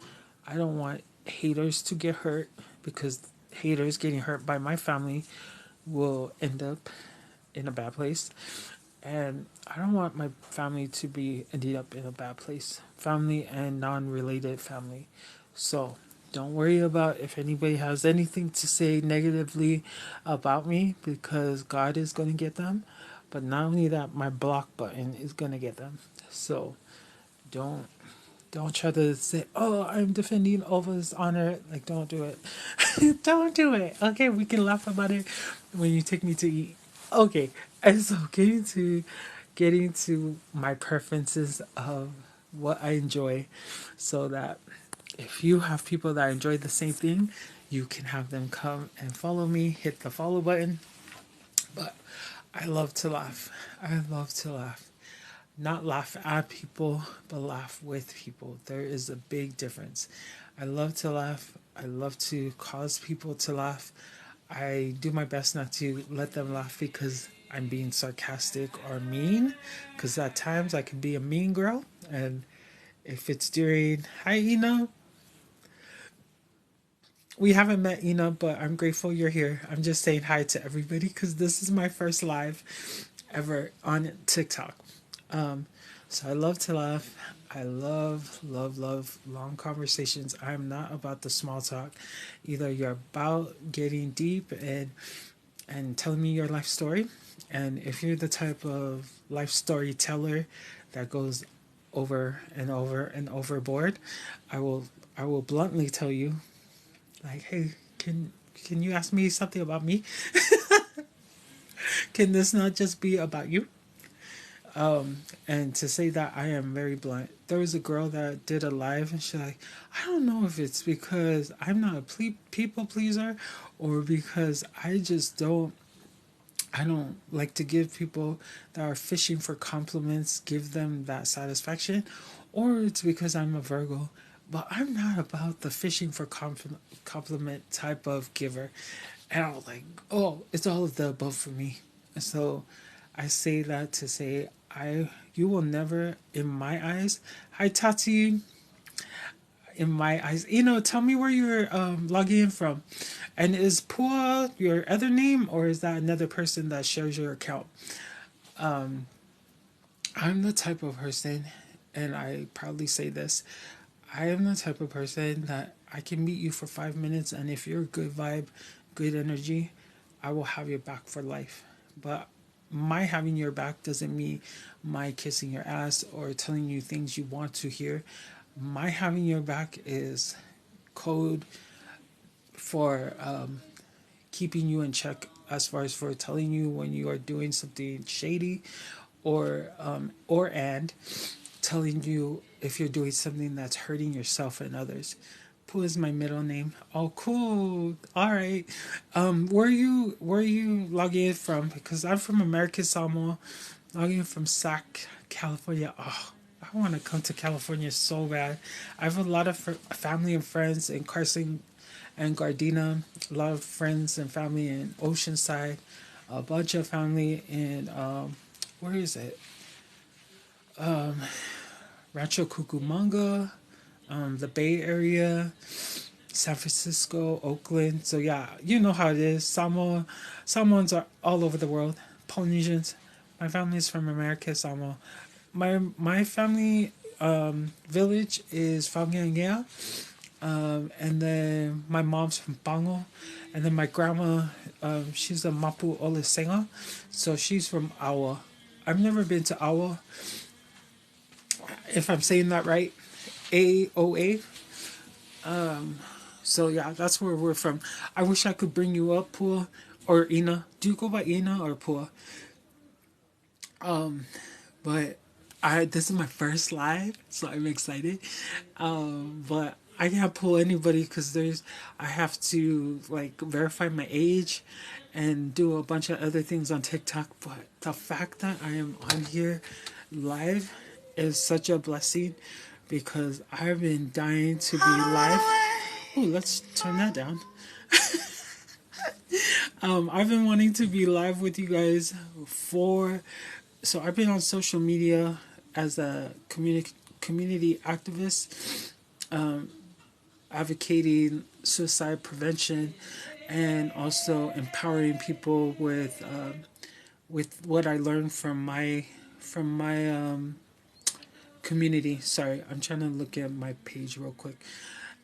I don't want haters to get hurt, because haters getting hurt by my family will end up in a bad place. And I don't want my family to be ended up in a bad place. Family and non-related family. So don't worry about if anybody has anything to say negatively about me, because God is going to get them. But not only that, my block button is going to get them. So don't don't try to say, "Oh, I'm defending Ova's honor." Like, don't do it. Don't do it. Okay, we can laugh about it when you take me to eat. Okay, and so getting to my preferences of what I enjoy, so that if you have people that enjoy the same thing, you can have them come and follow me, hit the follow button. But I love to laugh. I love to laugh. Not laugh at people, but laugh with people. There is a big difference. I love to laugh. I love to cause people to laugh. I do my best not to let them laugh because I'm being sarcastic or mean. Because at times I can be a mean girl. And if it's during, hi, Ina. We haven't met, Ina, but I'm grateful you're here. I'm just saying hi to everybody because this is my first live ever on TikTok. Um, so I love to laugh. I love long conversations. I'm not about the small talk. Either you're about getting deep and telling me your life story, and if you're the type of life storyteller that goes over and over and overboard, I will bluntly tell you, like, hey, can you ask me something about me? Can this not just be about you? And to say that I am very blunt. There was a girl that did a live and she's like, I don't know if it's because I'm not a people pleaser or because I don't like to give people that are fishing for compliments, give them that satisfaction, or it's because I'm a Virgo. But I'm not about the fishing for compliment type of giver. And I was like, oh, it's all of the above for me. And so I say that to say, you will never, in my eyes, hi Tati, in my eyes, tell me where you're logging in from. And is Pua your other name or is that another person that shares your account? I'm the type of person, and I proudly say this, I am the type of person that I can meet you for 5 minutes, and if you're a good vibe, good energy, I will have your back for life. But my having your back doesn't mean my kissing your ass or telling you things you want to hear. My having your back is code for keeping you in check, as far as for telling you when you are doing something shady, or telling you if you're doing something that's hurting yourself and others. Pooh is my middle name. Oh, cool. All right. Where are you logging in from? Because I'm from American Samoa, logging in from Sac, California. Oh, I want to come to California so bad. I have a lot of family and friends in Carson and Gardena. A lot of friends and family in Oceanside. A bunch of family in where is it? Rancho Cucamonga, the Bay Area, San Francisco, Oakland. So yeah, you know how it is. Samoans are all over the world. Polynesians. My family is from America, Samoa. My family village is Whangiangea. And then my mom's from Pango, and then my grandma, she's a Mapu Olesenga, so she's from Awa. I've never been to Awa, if I'm saying that right, AOA. So yeah, that's where we're from. I wish I could bring you up, Pua, or Ina. Do you go by Ina or Pua? But this is my first live, so I'm excited. But I can't pull anybody because I have to like verify my age and do a bunch of other things on TikTok. But the fact that I am on here live is such a blessing because I've been dying to be live. Oh, let's turn that down. I've been wanting to be live with you guys so I've been on social media as a community activist, advocating suicide prevention, and also empowering people with what I learned from my community. Sorry, I'm trying to look at my page real quick,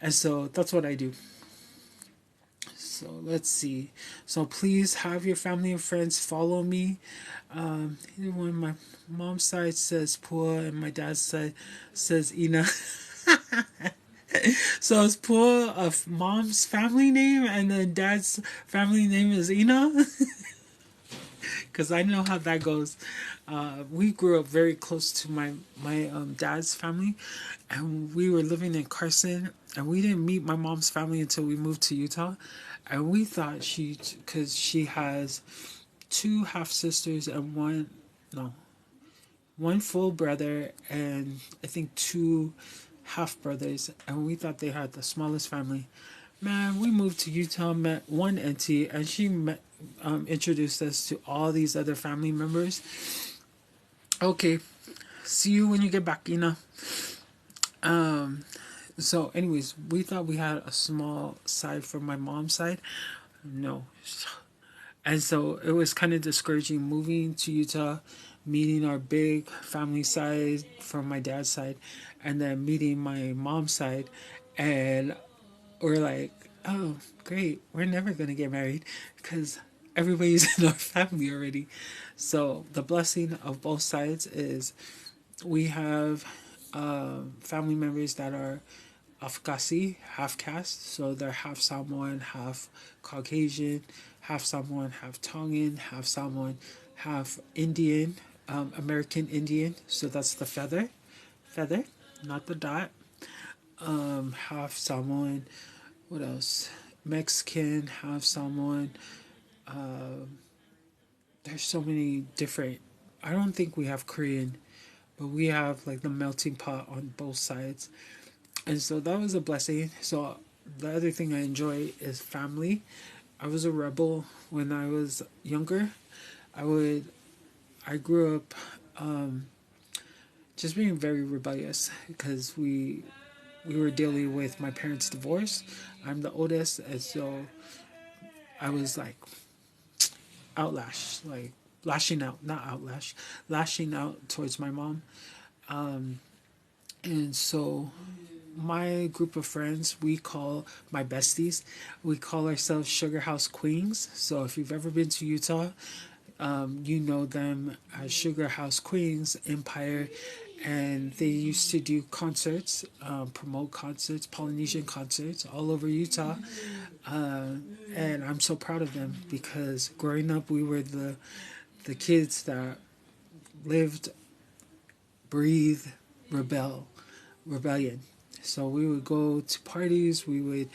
and so that's what I do. So let's see. So please have your family and friends follow me. When my mom's side says Pua and my dad's side says Ina. So it's Pua of mom's family name and then dad's family name is Ina. Because I know how that goes. We grew up very close to my dad's family, and we were living in Carson, and we didn't meet my mom's family until we moved to Utah. And we thought because she has two half sisters and no, one full brother, and I think two half brothers, and we thought they had the smallest family. Man, we moved to Utah, met one auntie, and she introduced us to all these other family members. Okay, see you when you get back, Ina. So, anyways, we thought we had a small side from my mom's side. No. And so it was kind of discouraging moving to Utah, meeting our big family side from my dad's side, and then meeting my mom's side. And we're like, oh, great, we're never going to get married because everybody's in our family already. So the blessing of both sides is we have family members that are Afghasi, half caste, so they're half Samoan, half Caucasian, half Samoan, half Tongan, half Samoan, half Indian, American Indian. So that's the feather, not the dot. Half Samoan. What else? Mexican, half Samoan. There's so many different. I don't think we have Korean, but we have like the melting pot on both sides. And so that was a blessing. So the other thing I enjoy is family. I was a rebel when I was younger. I grew up just being very rebellious because we were dealing with my parents' divorce. I'm the oldest, and so I was like outlash, like lashing out, not outlash, lashing out towards my mom. And so my group of friends, we call my besties, we call ourselves Sugar House Queens. So if you've ever been to Utah, you know them as Sugar House Queens Empire, and they used to do concerts, promote concerts, Polynesian concerts all over Utah. And I'm so proud of them because growing up, we were the kids that lived, breathe, rebellion. So we would go to parties. We would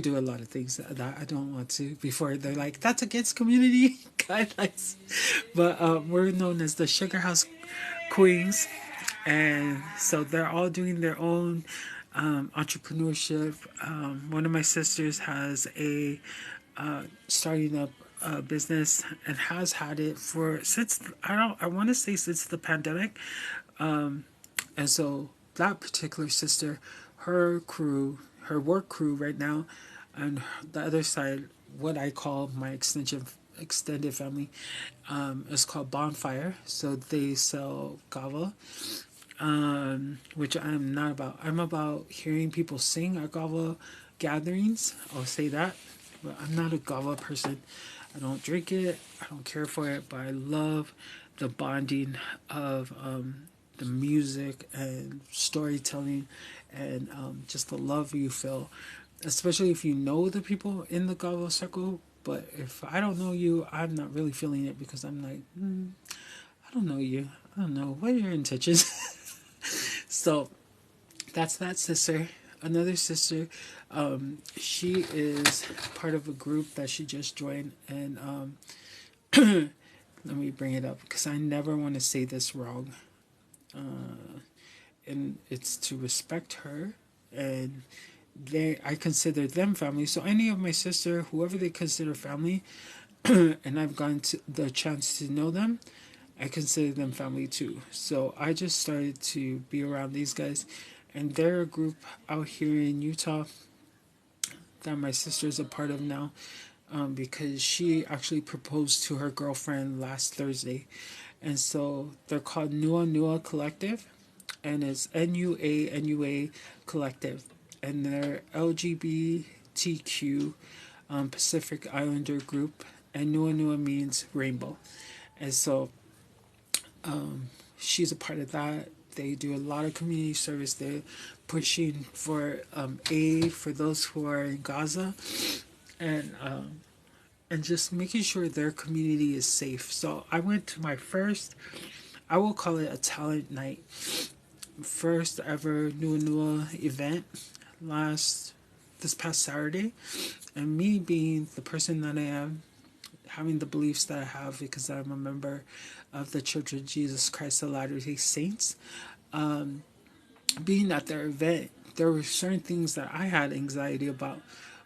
do a lot of things that I don't want to before they're like, that's against community guidelines. But we're known as the Sugar House Queens. And so they're all doing their own entrepreneurship. One of my sisters has starting up a business and has had it for since I want to say since the pandemic. And so that particular sister, her work crew right now, and the other side, what I call my extended family, is called Bonfire. So they sell gava, which I'm not about. I'm about hearing people sing at gava gatherings. I'll say that, but I'm not a gava person. I don't drink it. I don't care for it, but I love the bonding of the music and storytelling and just the love you feel, especially if you know the people in the Gavo circle. But if I don't know you, I'm not really feeling it because I'm like, I don't know you. I don't know. What are your intentions? So that's that sister. Another sister, she is part of a group that she just joined. And let me bring it up because I never want to say this wrong. And it's to respect her, and I consider them family. So any of my sister, whoever they consider family, and I've gotten the chance to know them, I consider them family too. So I just started to be around these guys, and they're a group out here in Utah that my sister's a part of now, because she actually proposed to her girlfriend last Thursday. And so they're called Nua Nua Collective, and it's NUA Collective, and they're LGBTQ Pacific Islander group, and Nua Nua means rainbow. And so she's a part of that. They do a lot of community service. They're pushing for aid for those who are in Gaza, and just making sure their community is safe. So I went to my first, I will call it a talent night. first ever Nua event this past Saturday, and me being the person that I am, having the beliefs that I have because I'm a member of the Church of Jesus Christ of Latter-day Saints, being at their event, there were certain things that I had anxiety about.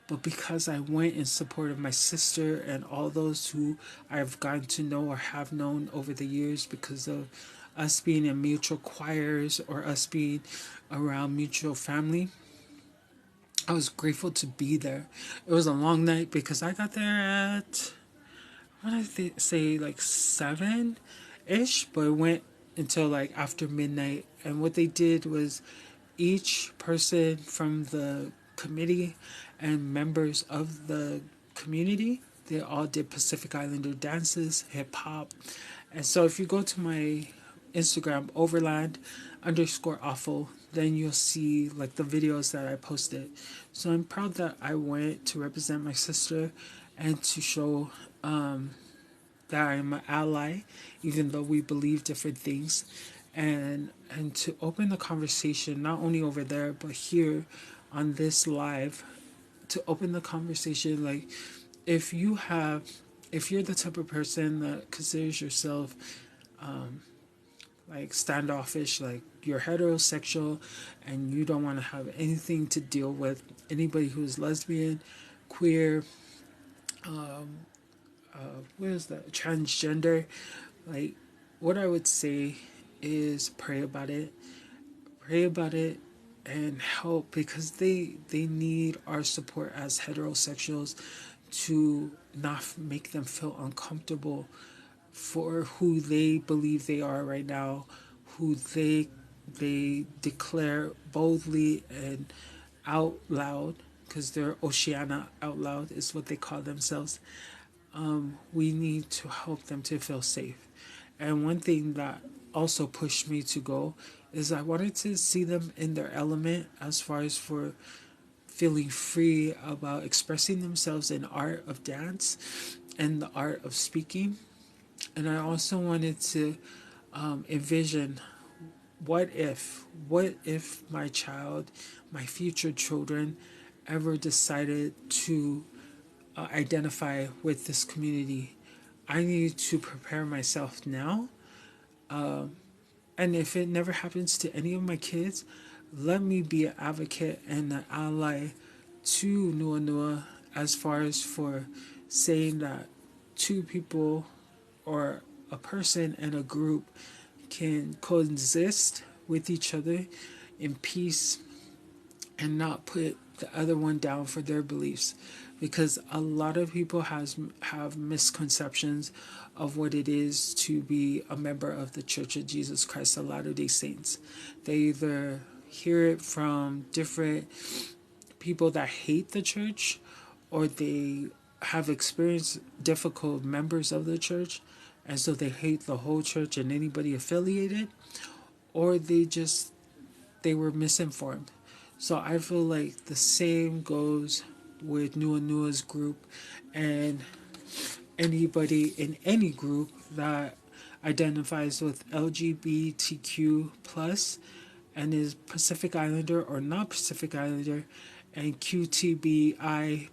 But because I went in support of my sister and all those who I've gotten to know or have known over the years because of us being in mutual choirs or us being around mutual family, I was grateful to be there. It was a long night because I got there at, what did I say, like 7 ish, but it went until like after midnight. And what they did was each person from the committee and members of the community, they all did Pacific Islander dances, hip hop. And so if you go to my Instagram, overland_awful, then you'll see like the videos that I posted. So I'm proud that I went to represent my sister and to show that I'm an ally, even though we believe different things, and to open the conversation not only over there but here on this live, to open the conversation like if you have if you're the type of person that considers yourself like standoffish, like you're heterosexual and you don't want to have anything to deal with anybody who's lesbian, queer, what is that, transgender, like what I would say is pray about it and help, because they need our support as heterosexuals to not make them feel uncomfortable for who they believe they are right now, who they declare boldly and out loud, because they're Oceana out loud is what they call themselves. We need to help them to feel safe. And one thing that also pushed me to go is I wanted to see them in their element as far as for feeling free about expressing themselves in art of dance and the art of speaking. And I also wanted to envision what if my child, my future children, ever decided to identify with this community. I need to prepare myself now. And if it never happens to any of my kids, let me be an advocate and an ally to Nua Nua as far as for saying that two people or a person and a group can coexist with each other in peace and not put the other one down for their beliefs, because a lot of people have misconceptions of what it is to be a member of the Church of Jesus Christ of Latter-day Saints. They either hear it from different people that hate the church, or they have experienced difficult members of the church and so they hate the whole church and anybody affiliated, or they were misinformed. So I feel like the same goes with Nua Nua's group and anybody in any group that identifies with LGBTQ plus and is Pacific Islander or not Pacific Islander, and QTBIPOC.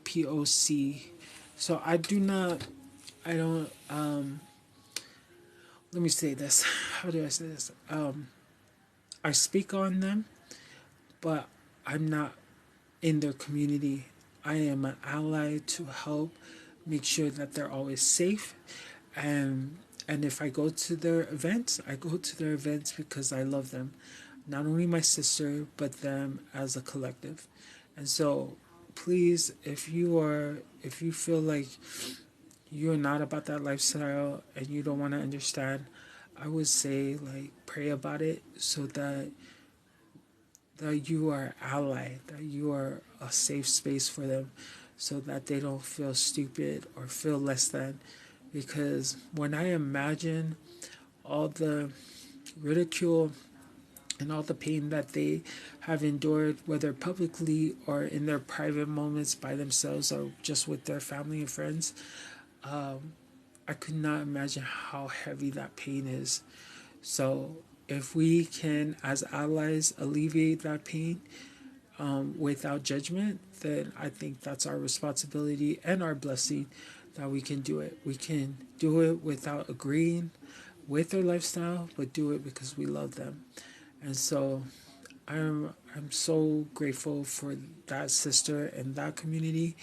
So I don't, let me say this. How do I say this? I speak on them, but I'm not in their community. I am an ally to help make sure that they're always safe. And if I go to their events, I go to their events because I love them. Not only my sister, but them as a collective. And so please, if you feel like you're not about that lifestyle and you don't want to understand, I would say like pray about it so that you are ally, that you are a safe space for them, so that they don't feel stupid or feel less than. Because when I imagine all the ridicule and all the pain that they have endured, whether publicly or in their private moments by themselves or just with their family and friends, I could not imagine how heavy that pain is. So if we can, as allies, alleviate that pain without judgment, then I think that's our responsibility and our blessing that we can do it. We can do it without agreeing with their lifestyle, but do it because we love them. And so I'm so grateful for that sister and that community.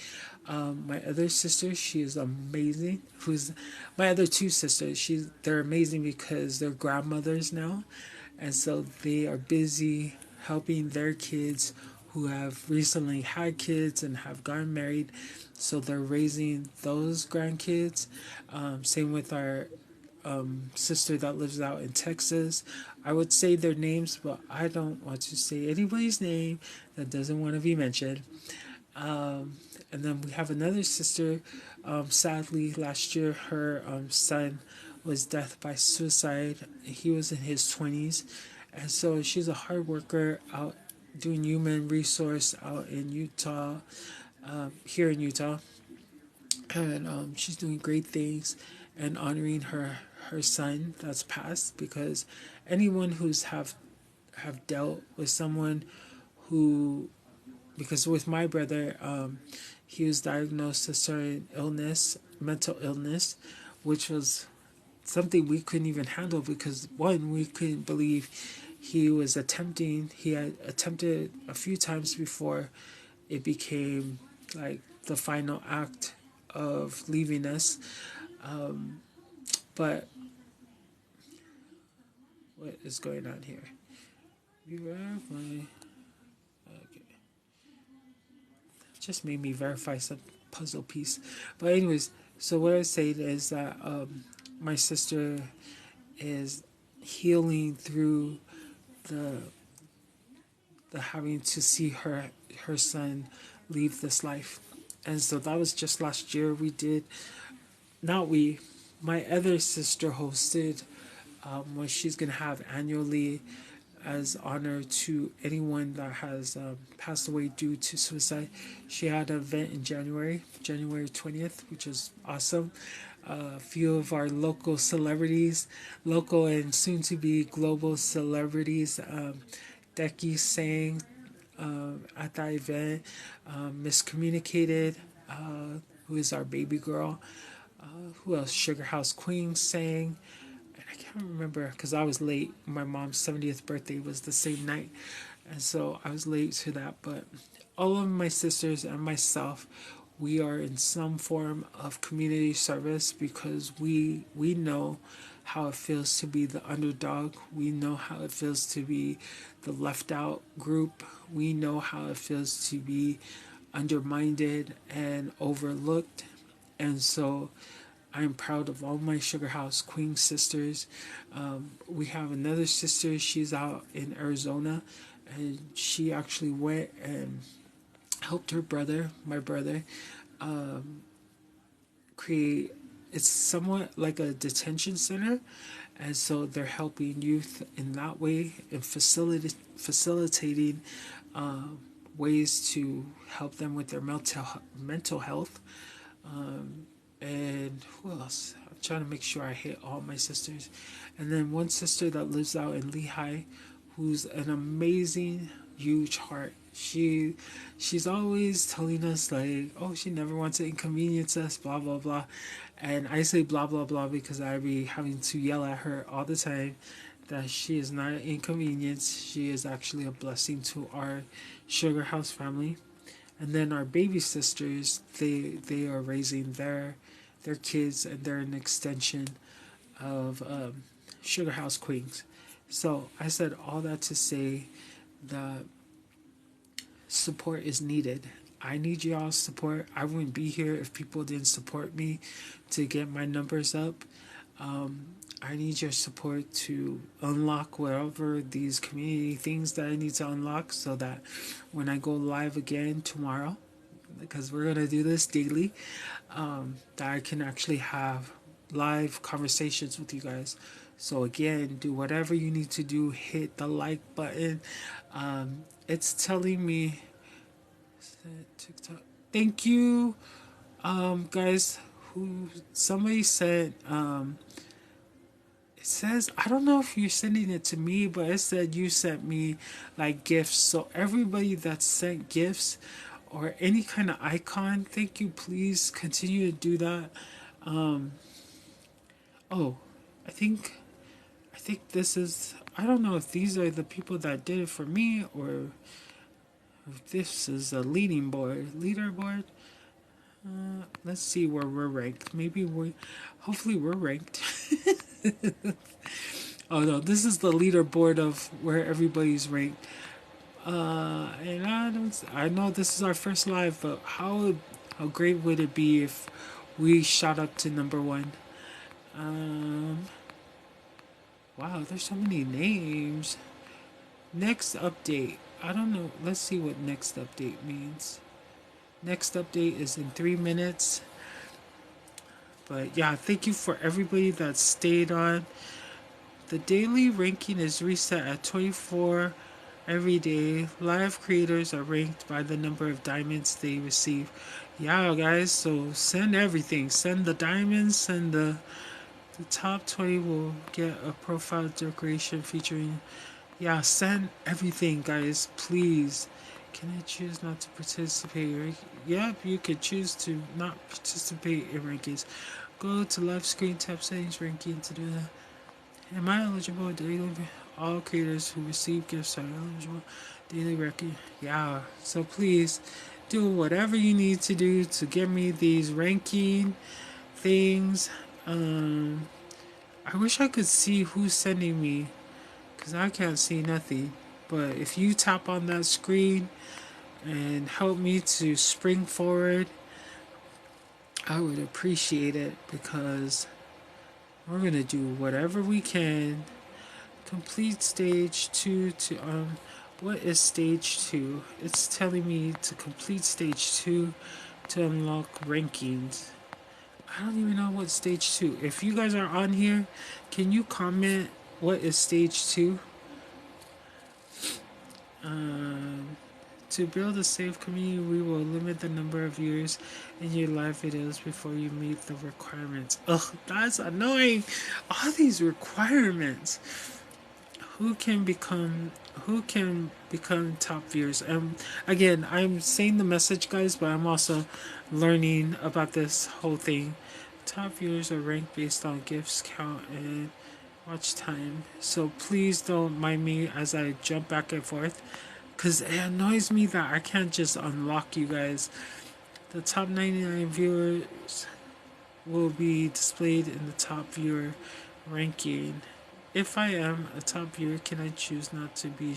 My other sister, she is amazing. Who's my other two sisters? They're amazing because they're grandmothers now, and so they are busy helping their kids who have recently had kids and have gotten married. So they're raising those grandkids. Same with our sister that lives out in Texas. I would say their names, but I don't want to say anybody's name that doesn't want to be mentioned. And then we have another sister. Sadly, last year her son was death by suicide. He was in his 20s. And so she's a hard worker out doing human resource out in Utah, here in Utah. And she's doing great things and honoring her son that's passed, because anyone who's have dealt with someone who, because with my brother, he was diagnosed with a certain illness, mental illness, which was something we couldn't even handle, because one, we couldn't believe he had attempted a few times before it became like the final act of leaving us. But what is going on here? You verify. Okay. Just made me verify some puzzle piece. But anyways, so what I say is that my sister is healing through the having to see her son leave this life. And so that was just last year. We did not we my other sister hosted what she's gonna have annually as honor to anyone that has passed away due to suicide. She had an event in January 20th, which is awesome. A few of our local celebrities, local and soon to be global celebrities, Deki sang at that event. Miscommunicated, who is our baby girl. Who else? Sugar House Queen sang. And I can't remember because I was late. My mom's 70th birthday was the same night. And so I was late to that. But all of my sisters and myself, we are in some form of community service because we know how it feels to be the underdog. We know how it feels to be the left out group. We know how it feels to be undermined and overlooked. And so I'm proud of all my Sugar House Queen sisters. We have another sister, she's out in Arizona, and she actually went and helped her brother, my brother, create, it's somewhat like a detention center. And so they're helping youth in that way and facilitating ways to help them with their mental health. And who else? I'm trying to make sure I hit all my sisters. And then one sister that lives out in Lehigh, who's an amazing, huge heart. She's always telling us like, oh, she never wants to inconvenience us, blah blah blah. And I say blah blah blah because I be having to yell at her all the time that she is not an inconvenience. She is actually a blessing to our Sugar House family. And then our baby sisters, they are raising their kids, and they're an extension of Sugar House Queens. So I said all that to say that support is needed. I need y'all's support. I wouldn't be here if people didn't support me to get my numbers up. I need your support to unlock whatever these community things that I need to unlock so that when I go live again tomorrow, because we're going to do this daily, that I can actually have live conversations with you guys. So again, do whatever you need to do. Hit the like button. It's telling me TikTok. Thank you, guys. Who somebody said it says, I don't know if you're sending it to me, but it said you sent me like gifts. So everybody that sent gifts or any kind of icon, thank you. Please continue to do that. Oh, I think this is, I don't know if these are the people that did it for me or if this is a leaderboard. Let's see where we're ranked. Maybe hopefully we're ranked. Oh no, this is the leaderboard of where everybody's ranked. And I know this is our first live, but how great would it be if we shot up to number one? Um, wow, there's so many names. Next update. I don't know. Let's see what next update means. Next update is in 3 minutes. But yeah, thank you for everybody that stayed on. The daily ranking is reset at 24 every day. Live creators are ranked by the number of diamonds they receive. Yeah, guys, so send everything. Send the diamonds, send the top 20 will get a profile decoration featuring. Yeah, send everything, guys, please. Can I choose not to participate? Yep, you can choose to not participate in rankings. Go to live screen, tap settings, ranking to do that. Am I eligible daily? All creators who receive gifts are eligible daily ranking. Yeah, so please do whatever you need to do to get me these ranking things. I wish I could see who's sending me because I can't see nothing. But if you tap on that screen and help me to spring forward, I would appreciate it because we're gonna do whatever we can. Complete stage 2 to what is stage 2? It's telling me to complete stage 2 to unlock rankings. I don't even know what stage 2. If you guys are on here, can you comment what is stage 2? To build a safe community, we will limit the number of viewers in your live videos before you meet the requirements. Ugh, that's annoying. All these requirements. Who can become top viewers? Again, I'm saying the message, guys, but I'm also learning about this whole thing. Top viewers are ranked based on gifts count and watch time. So please don't mind me as I jump back and forth, because it annoys me that I can't just unlock you guys. The top 99 viewers will be displayed in the top viewer ranking. If I am a top viewer, can I choose not to be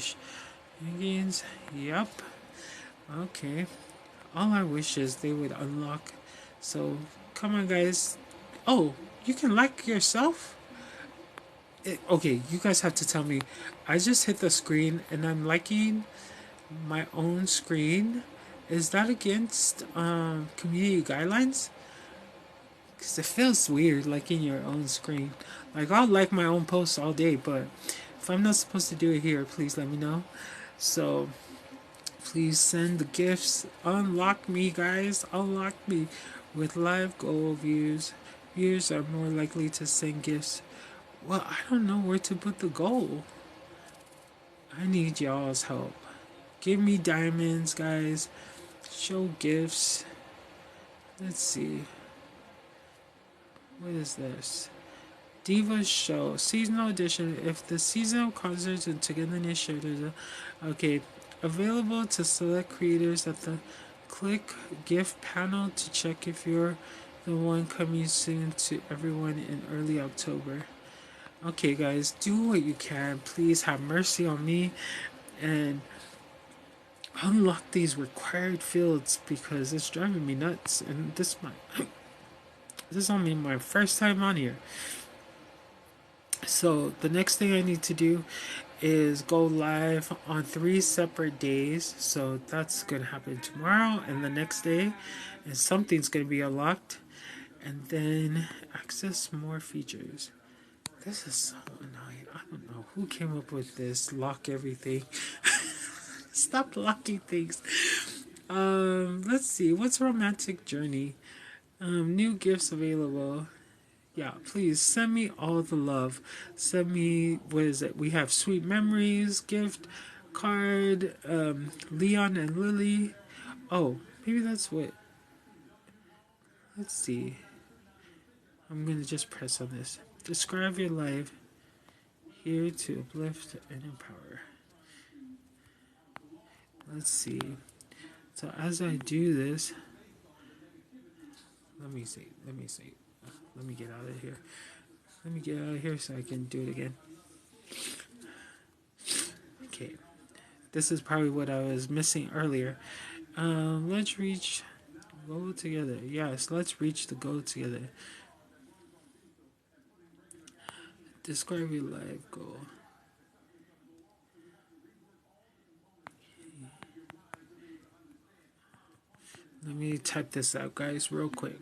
gains? Yep. Okay. All I wish is they would unlock. So, come on, guys. Oh, you can like yourself? Okay, you guys have to tell me. I just hit the screen and I'm liking my own screen. Is that against community guidelines? Because it feels weird liking your own screen. Like, I'll like my own posts all day, but if I'm not supposed to do it here, please let me know. So, please send the gifts. Unlock me, guys. Unlock me with live goal views. Viewers are more likely to send gifts. Well, I don't know where to put the goal. I need y'all's help. Give me diamonds, guys. Show gifts. Let's see. What is this? Diva Show Seasonal Edition. If the seasonal concerts and togetherness show, okay, available to select creators at the click gift panel to check if you're the one coming soon to everyone in early October. Okay, guys, do what you can. Please have mercy on me and unlock these required fields because it's driving me nuts. And this is only my first time on here. So the next thing I need to do is go live on 3 separate days. So that's gonna happen tomorrow and the next day, and something's gonna be unlocked. And then access more features. This is so annoying. I don't know who came up with this. Lock everything. Stop locking things. Let's see. What's romantic journey? New gifts available. Yeah, please send me all the love. Send me, what is it? We have Sweet Memories gift card, Leon and Lily. Oh, maybe that's what. Let's see. I'm gonna just press on this. Describe your life, here to uplift and empower. Let's see. So as I do this, let me see. Let me see. Let me get out of here. Let me get out of here so I can do it again. Okay. This is probably what I was missing earlier. Let's reach goal together. Yes, let's reach the goal together. Describe your life goal. Let me type this out, guys, real quick.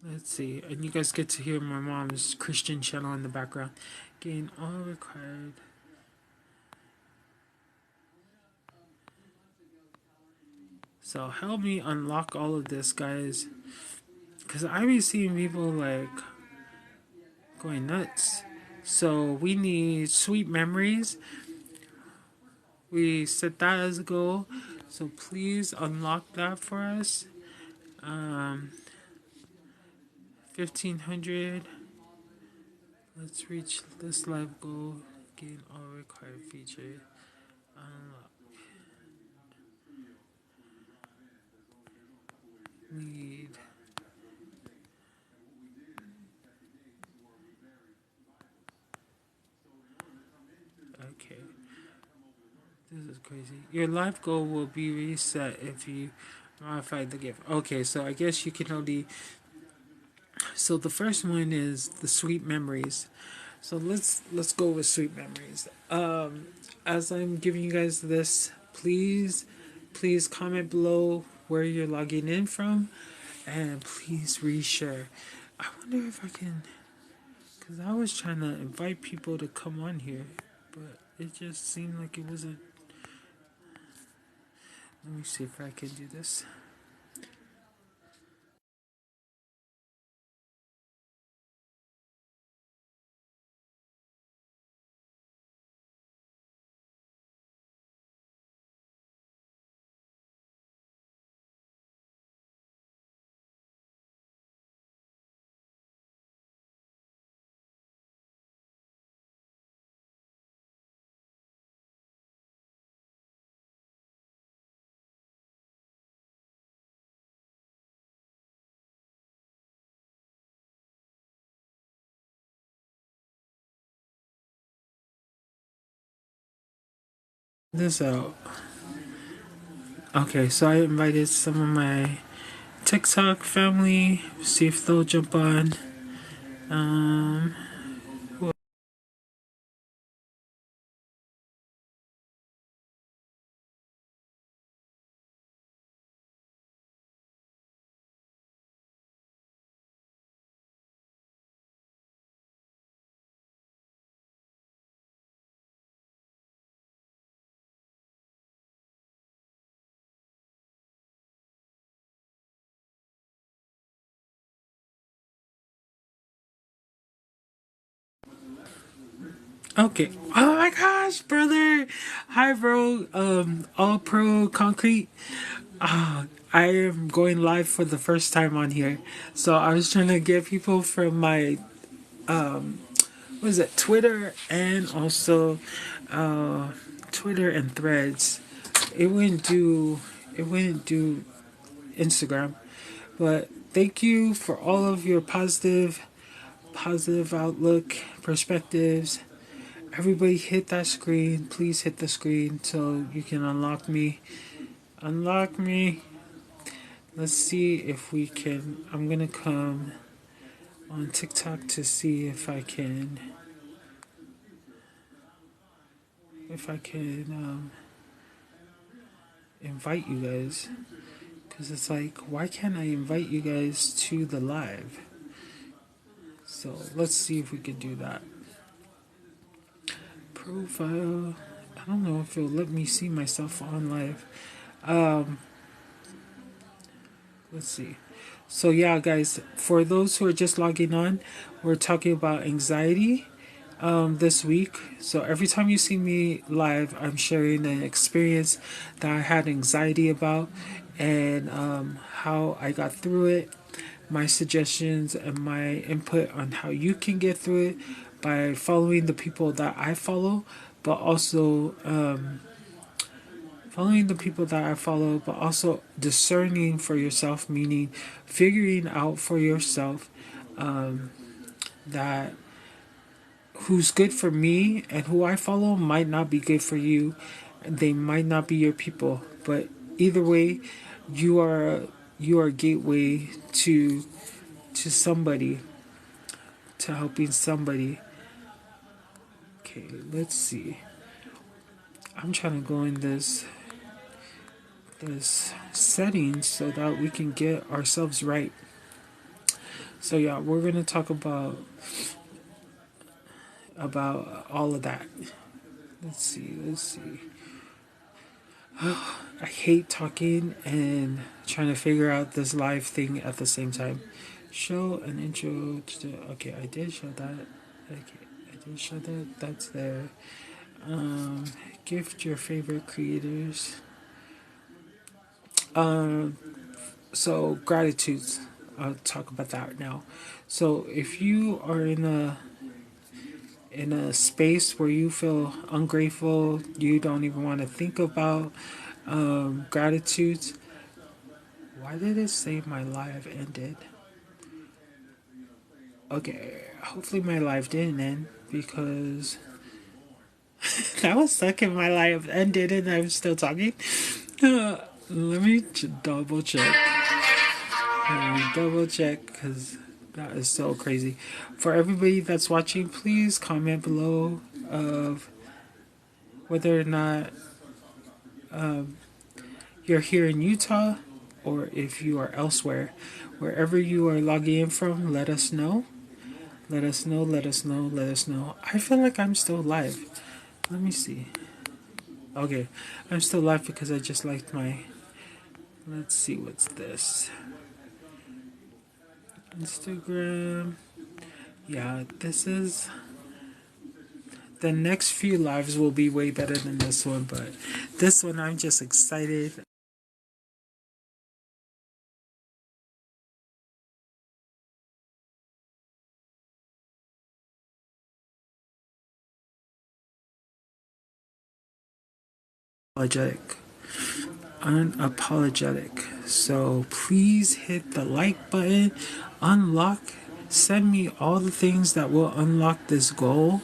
Let's see. And you guys get to hear my mom's Christian channel in the background. Gain all required. So help me unlock all of this, guys. Because I be seeing people like going nuts. So we need sweet memories. We set that as a goal. So please unlock that for us. 1500. Let's reach this life goal. Gain all required features. Unlock. Need. Okay. This is crazy. Your life goal will be reset if you modify the gift. Okay, so I guess you can only. So the first one is the sweet memories. So let's go with sweet memories. As I'm giving you guys this, please comment below where you're logging in from, and please reshare. I wonder if I can, because I was trying to invite people to come on here, but it just seemed like it wasn't. Let me see if I can do this. This out. Okay, so I invited some of my TikTok family. See if they'll jump on. Um, okay. Oh my gosh, brother. Hi, bro. All Pro Concrete. I am going live for the first time on here. So I was trying to get people from my, what is it, Twitter and also Twitter and Threads. It wouldn't do Instagram. But thank you for all of your positive outlook, perspectives. Everybody hit that screen. Please hit the screen so you can unlock me. Unlock me. Let's see if we can. I'm gonna come on TikTok to see if I can invite you guys. Because it's like, why can't I invite you guys to the live? So let's see if we can do that. Profile. I don't know if it'll let me see myself on live. Let's see. So yeah, guys, for those who are just logging on, we're talking about anxiety this week. So every time you see me live, I'm sharing an experience that I had anxiety about and how I got through it, my suggestions and my input on how you can get through it by following the people that I follow, but also following the people that I follow, but also discerning for yourself, meaning figuring out for yourself that who's good for me and who I follow might not be good for you. They might not be your people, but either way, you are a gateway to somebody, to helping somebody. Okay, let's see. I'm trying to go in this settings so that we can get ourselves right. So yeah, we're gonna talk about all of that. Let's see. I hate talking and trying to figure out this live thing at the same time. Show an intro to okay, I did show that. Okay, I did show that. That's there. Gift your favorite creators. So gratitudes. I'll talk about that now. So if you are in a space where you feel ungrateful, you don't even want to think about gratitudes. Why did it say my live ended? Okay, hopefully my live didn't end because that was stuck in my live ended and I'm still talking. Let me double check. Double check because that is so crazy. For everybody that's watching, please comment below of whether or not you're here in Utah or if you are elsewhere. Wherever you are logging in from, let us know. Let us know, let us know, let us know. I feel like I'm still live. Let me see. Okay, I'm still live because I just liked my... Let's see, what's this? Instagram. Yeah, this is... The next few lives will be way better than this one, but this one I'm just excited. Unapologetic. So please hit the like button, unlock, send me all the things that will unlock this goal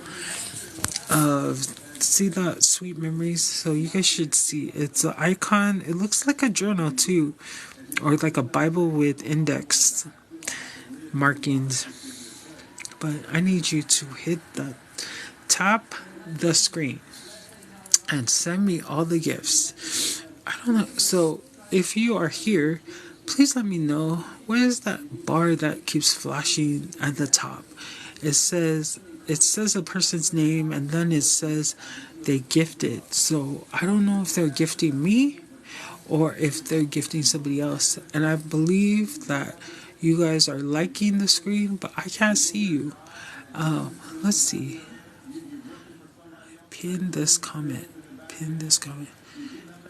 of see the sweet memories. So you guys should see it's an icon. It looks like a journal too, or like a Bible with index markings. But I need you to hit the tap the screen and send me all the gifts. I don't know. So if you are here, please let me know what is that bar that keeps flashing at the top. It says a person's name and then it says they gifted. So I don't know if they're gifting me or if they're gifting somebody else. And I believe that you guys are liking the screen, but I can't see you. Let's see. Pin this comment. Pin this comment.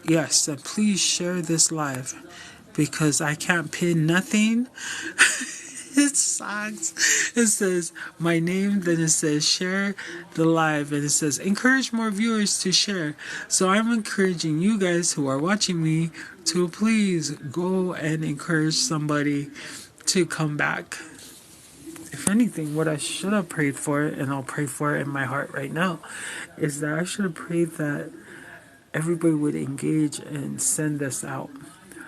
Yes, and please share this live because I can't pin nothing. It sucks. It says my name, then it says share the live, and it says encourage more viewers to share. So I'm encouraging you guys who are watching me to please go and encourage somebody to come back. If anything, what I should have prayed for, and I'll pray for it in my heart right now, is that I should have prayed that everybody would engage and send this out.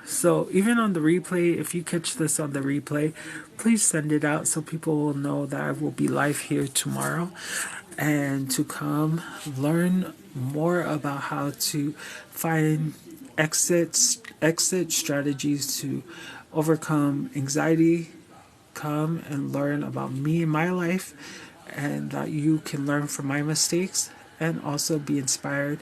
So even on the replay, if you catch this on the replay, please send it out so people will know that I will be live here tomorrow and to come learn more about how to find exit strategies to overcome anxiety. Come and learn about me and my life, and that you can learn from my mistakes and also be inspired.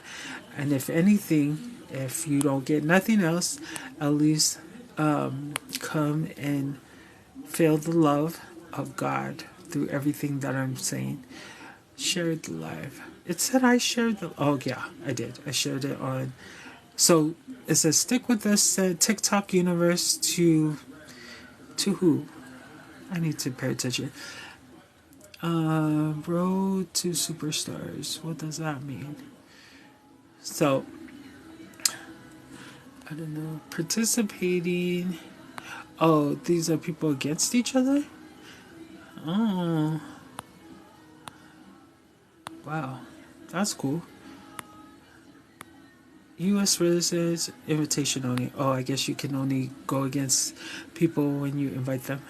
And if anything, if you don't get nothing else, at least come and feel the love of God through everything that I'm saying. Share the live. It said I shared the. Oh yeah, I did. I shared it on. So it says stick with us. Said TikTok universe to who? I need to pay attention. Road to superstars. What does that mean? So I don't know. Participating. Oh, these are people against each other? Oh. Wow. That's cool. U.S. residents, invitation only. Oh, I guess you can only go against people when you invite them.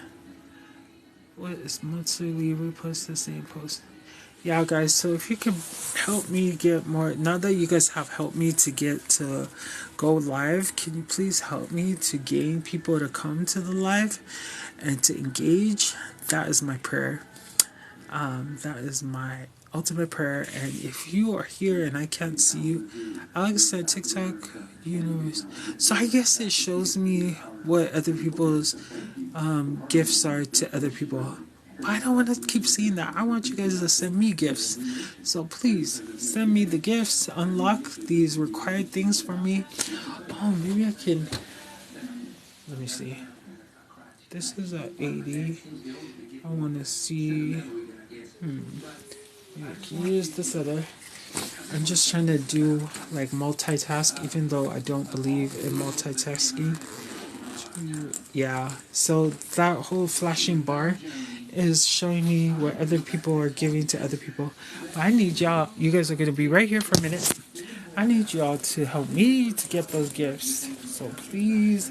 What is monthly repost the same post? Yeah, guys, so if you can help me get more, now that you guys have helped me to get to go live, can you please help me to gain people to come to the live and to engage? That is my prayer. That is my ultimate prayer. And if you are here and I can't see you, Alex said TikTok universe. So I guess it shows me what other people's gifts are to other people. But I don't want to keep seeing that. I want you guys to send me gifts. So please send me the gifts. Unlock these required things for me. Oh, maybe I can. Let me see. This is at 80. I want to see. I can use this other. I'm just trying to do like multitask, even though I don't believe in multitasking. Yeah, so that whole flashing bar is showing me what other people are giving to other people. But I need y'all, you guys are going to be right here for a minute. I need y'all to help me to get those gifts. So please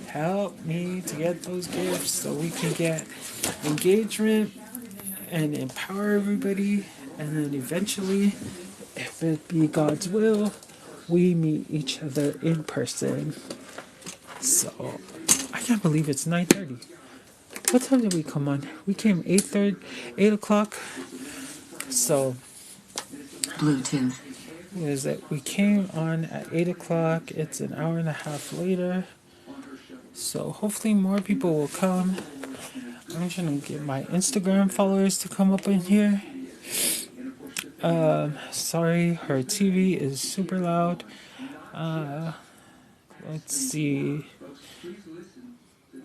help me to get those gifts so we can get engagement and empower everybody. And then eventually, if it be God's will, we meet each other in person. So I can't believe it's 9:30. What time did we come on? We came 8 o'clock. So Bluetooth. What is it? We came on at 8 o'clock. It's an hour and a half later. So hopefully more people will come. I'm trying to get my Instagram followers to come up in here. Sorry, her TV is super loud. Let's see.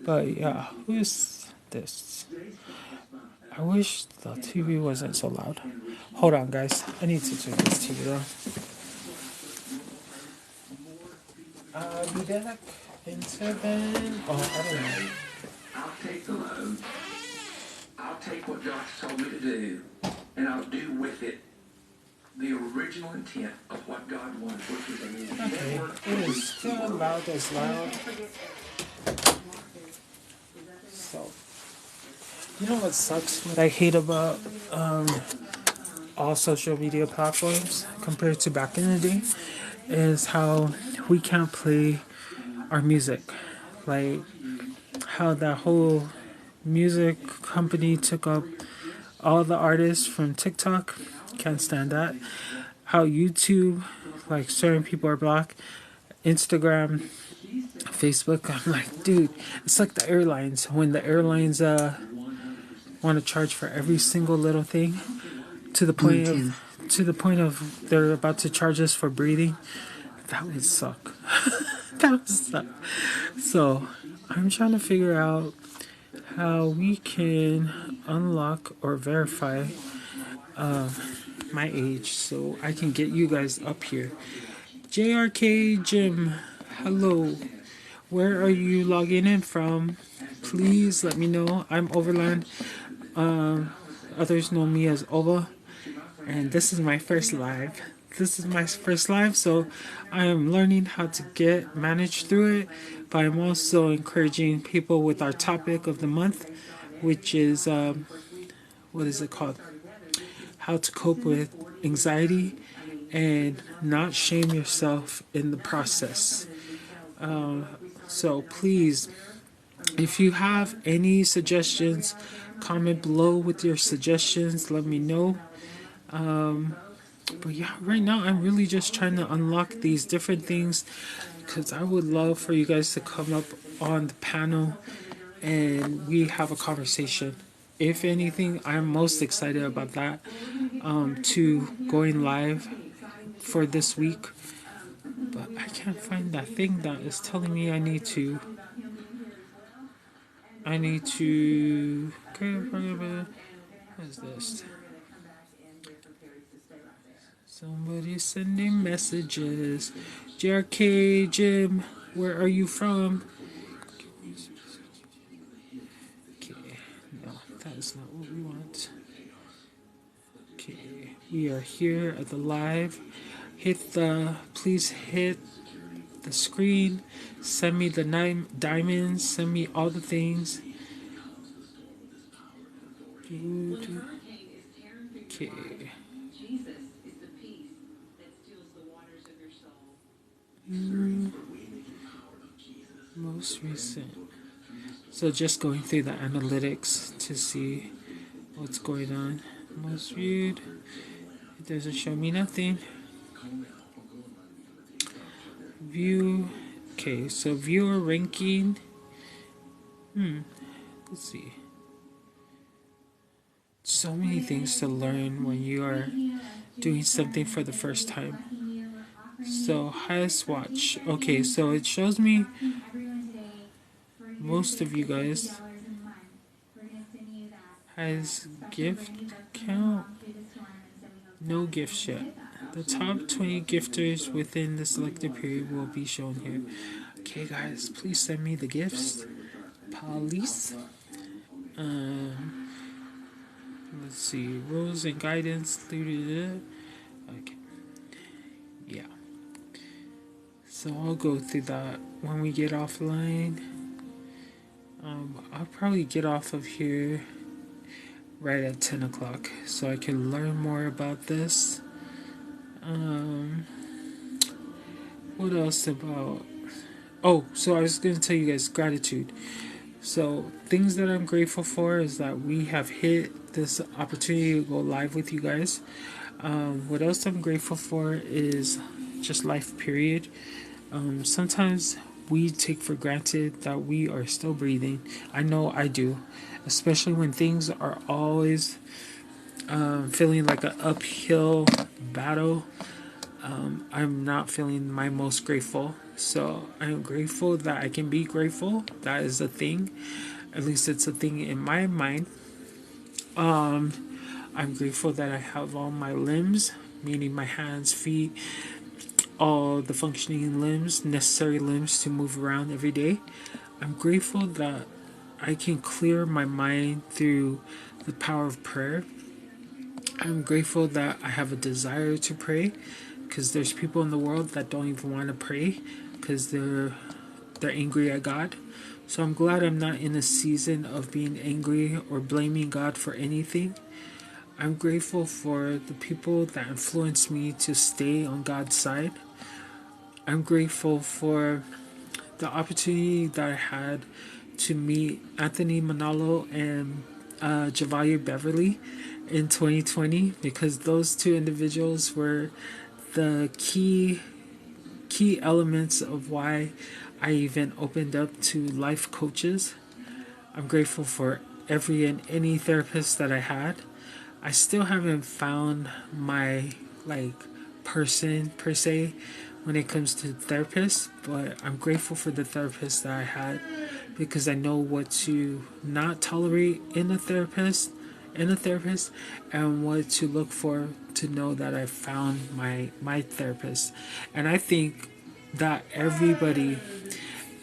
But yeah, who's this? I wish the TV wasn't so loud. Hold on, guys. I need to turn this TV down. I'll be back in 7. Oh, I don't know.
I'll take the load. I'll take what Josh told me to do, and I'll do with it the original intent of what God wanted, which was a network.
It is still loud as loud. So, you know what sucks? What I hate about all social media platforms compared to back in the day is how we can't play our music. Like how that whole music company took up all the artists from TikTok. Can't stand that. How YouTube, like certain people are blocked. Instagram, Facebook. I'm like, dude, it's like the airlines. When the airlines want to charge for every single little thing, to the point of they're about to charge us for breathing. That would suck. That would suck. So I'm trying to figure out how we can unlock or verify my age so I can get you guys up here. JRK Jim, hello. Where are you logging in from? Please let me know. I'm Overland. Others know me as Ova. And this is my first live. So I am learning how to manage through it. But I'm also encouraging people with our topic of the month, which is, what is it called? How to cope with anxiety and not shame yourself in the process. So please, if you have any suggestions, comment below with your suggestions. Let me know. But yeah, right now I'm really just trying to unlock these different things because I would love for you guys to come up on the panel and we have a conversation. If anything, I'm most excited about that, to going live for this week. But I can't find that thing that is telling me I need to. What is this? Somebody sending messages. JRK, Jim, where are you from? Okay, no, that is not what we want. Okay, we are here at the live. Please hit the screen. Send me the diamonds. Send me all the things. Okay. Most recent. So just going through the analytics to see what's going on. Most viewed. It doesn't show me nothing. View. Okay, so viewer ranking. Let's see. So many things to learn when you are doing something for the first time. So highest watch. Okay, so it shows me most of you guys. Highest gift count. No gifts yet. The top 20 gifters within the selected period will be shown here. Okay, guys, please send me the gifts. Police. Let's see. Rules and guidance. Okay. Yeah. So I'll go through that when we get offline. I'll probably get off of here right at 10 o'clock so I can learn more about this. What else about... Oh, so I was going to tell you guys gratitude. So things that I'm grateful for is that we have hit this opportunity to go live with you guys. What else I'm grateful for is just life, period. Sometimes we take for granted that we are still breathing. I know I do, especially when things are always feeling like an uphill battle. I'm not feeling my most grateful. So I'm grateful that I can be grateful. That is a thing. At least it's a thing in my mind. I'm grateful that I have all my limbs, meaning my hands, feet, all the functioning limbs, necessary limbs to move around every day. I'm grateful that I can clear my mind through the power of prayer. I'm grateful that I have a desire to pray because there's people in the world that don't even want to pray because they're angry at God. So I'm glad I'm not in a season of being angry or blaming God for anything. I'm grateful for the people that influence me to stay on God's side. I'm grateful for the opportunity that I had to meet Anthony Manalo and Javalia Beverly in 2020 because those two individuals were the key elements of why I even opened up to life coaches. I'm grateful for every and any therapist that I had. I still haven't found my person per se when it comes to therapists, but I'm grateful for the therapists that I had because I know what to not tolerate in a therapist and what to look for to know that I found my therapist. And I think that everybody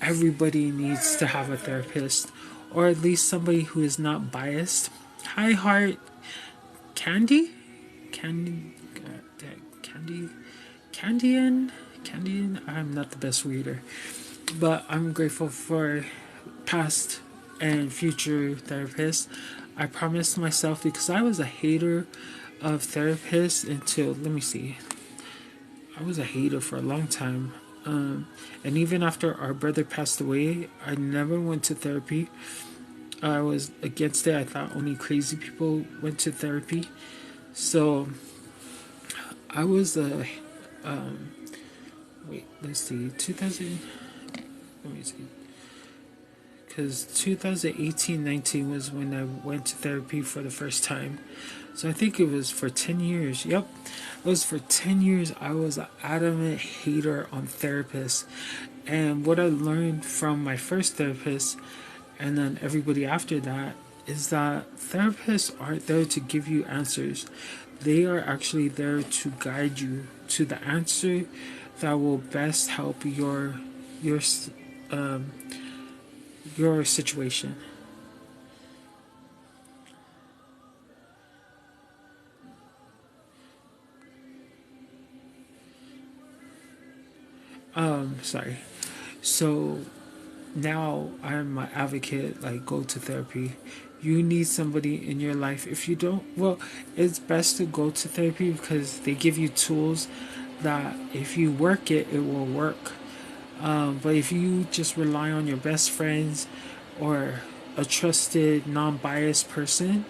needs to have a therapist or at least somebody who is not biased. Hi Heart Candy? Candian? I'm not the best reader. But I'm grateful for past and future therapists. I promised myself because I was a hater of therapists until, let me see. I was a hater for a long time. And even after our brother passed away, I never went to therapy. I was against it. I thought only crazy people went to therapy. So I was a wait, let's see, 2000. Let me see. Because 2018-19 was when I went to therapy for the first time. So I think it was for 10 years. Yep. It was for 10 years. I was an adamant hater on therapists. And what I learned from my first therapist and then everybody after that is that therapists aren't there to give you answers. They are actually there to guide you to the answer that will best help your um, your situation. Sorry. So now I'm an advocate, like go to therapy. You need somebody in your life. If you don't, well, it's best to go to therapy because they give you tools that if you work it, it will work. But if you just rely on your best friends or a trusted, non biased person,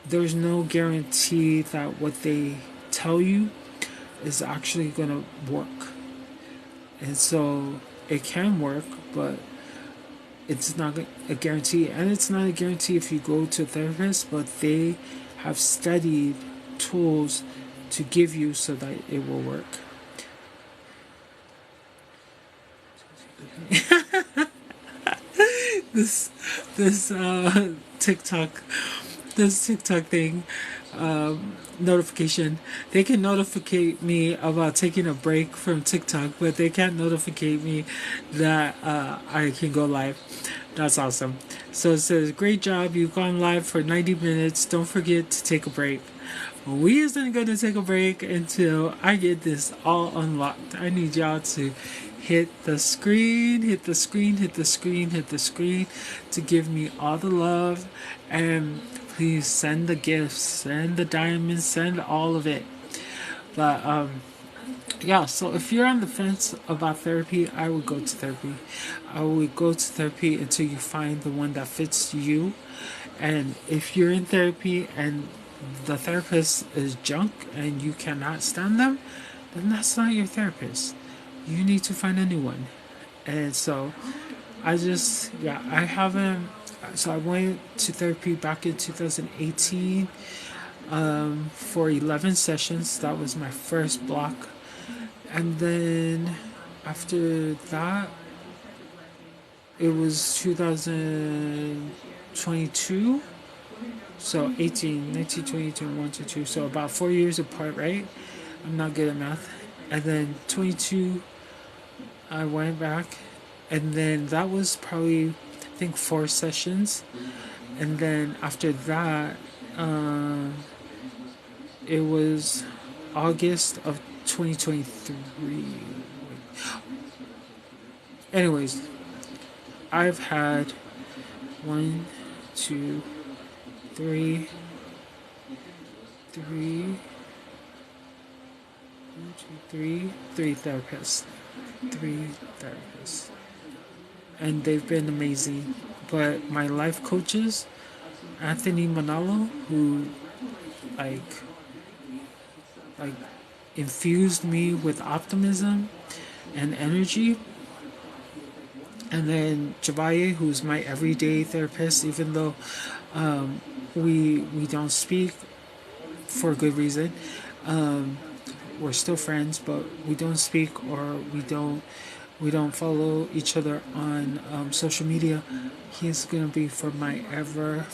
there's no guarantee that what they tell you is actually going to work. And so it can work, but it's not a guarantee. And it's not a guarantee if you go to a therapist, but they have studied tools to give you so that it will work. this this TikTok this TikTok thing notification. They can notify me about taking a break from TikTok, but they can't notify me that I can go live. That's awesome. So it says, "Great job! You've gone live for 90 minutes. Don't forget to take a break." We isn't going to take a break until I get this all unlocked. I need y'all to hit the screen, hit the screen, hit the screen, hit the screen to give me all the love. And please send the gifts, send the diamonds, send all of it. But yeah, so if you're on the fence about therapy, I would go to therapy. I would go to therapy until you find the one that fits you. And if you're in therapy and the therapist is junk and you cannot stand them, then that's not your therapist. You need to find a new one. And so I haven't. So I went to therapy back in 2018 for 11 sessions. That was my first block. And then after that, it was 2022. So 18, 19, 20, 21, 22. So about 4 years apart, right? I'm not good at math. And then 22, I went back. And then that was probably, I think, 4 sessions. And then after that, it was August of 2023. Anyways, I've had 1, 2, 3, 3 therapists. 3 therapists. And they've been amazing. But my life coaches, Anthony Manalo, who like infused me with optimism and energy. And then Jabaye, who's my everyday therapist, even though we don't speak for good reason. We're still friends, but we don't speak or we don't follow each other on social media. He's gonna be for my forever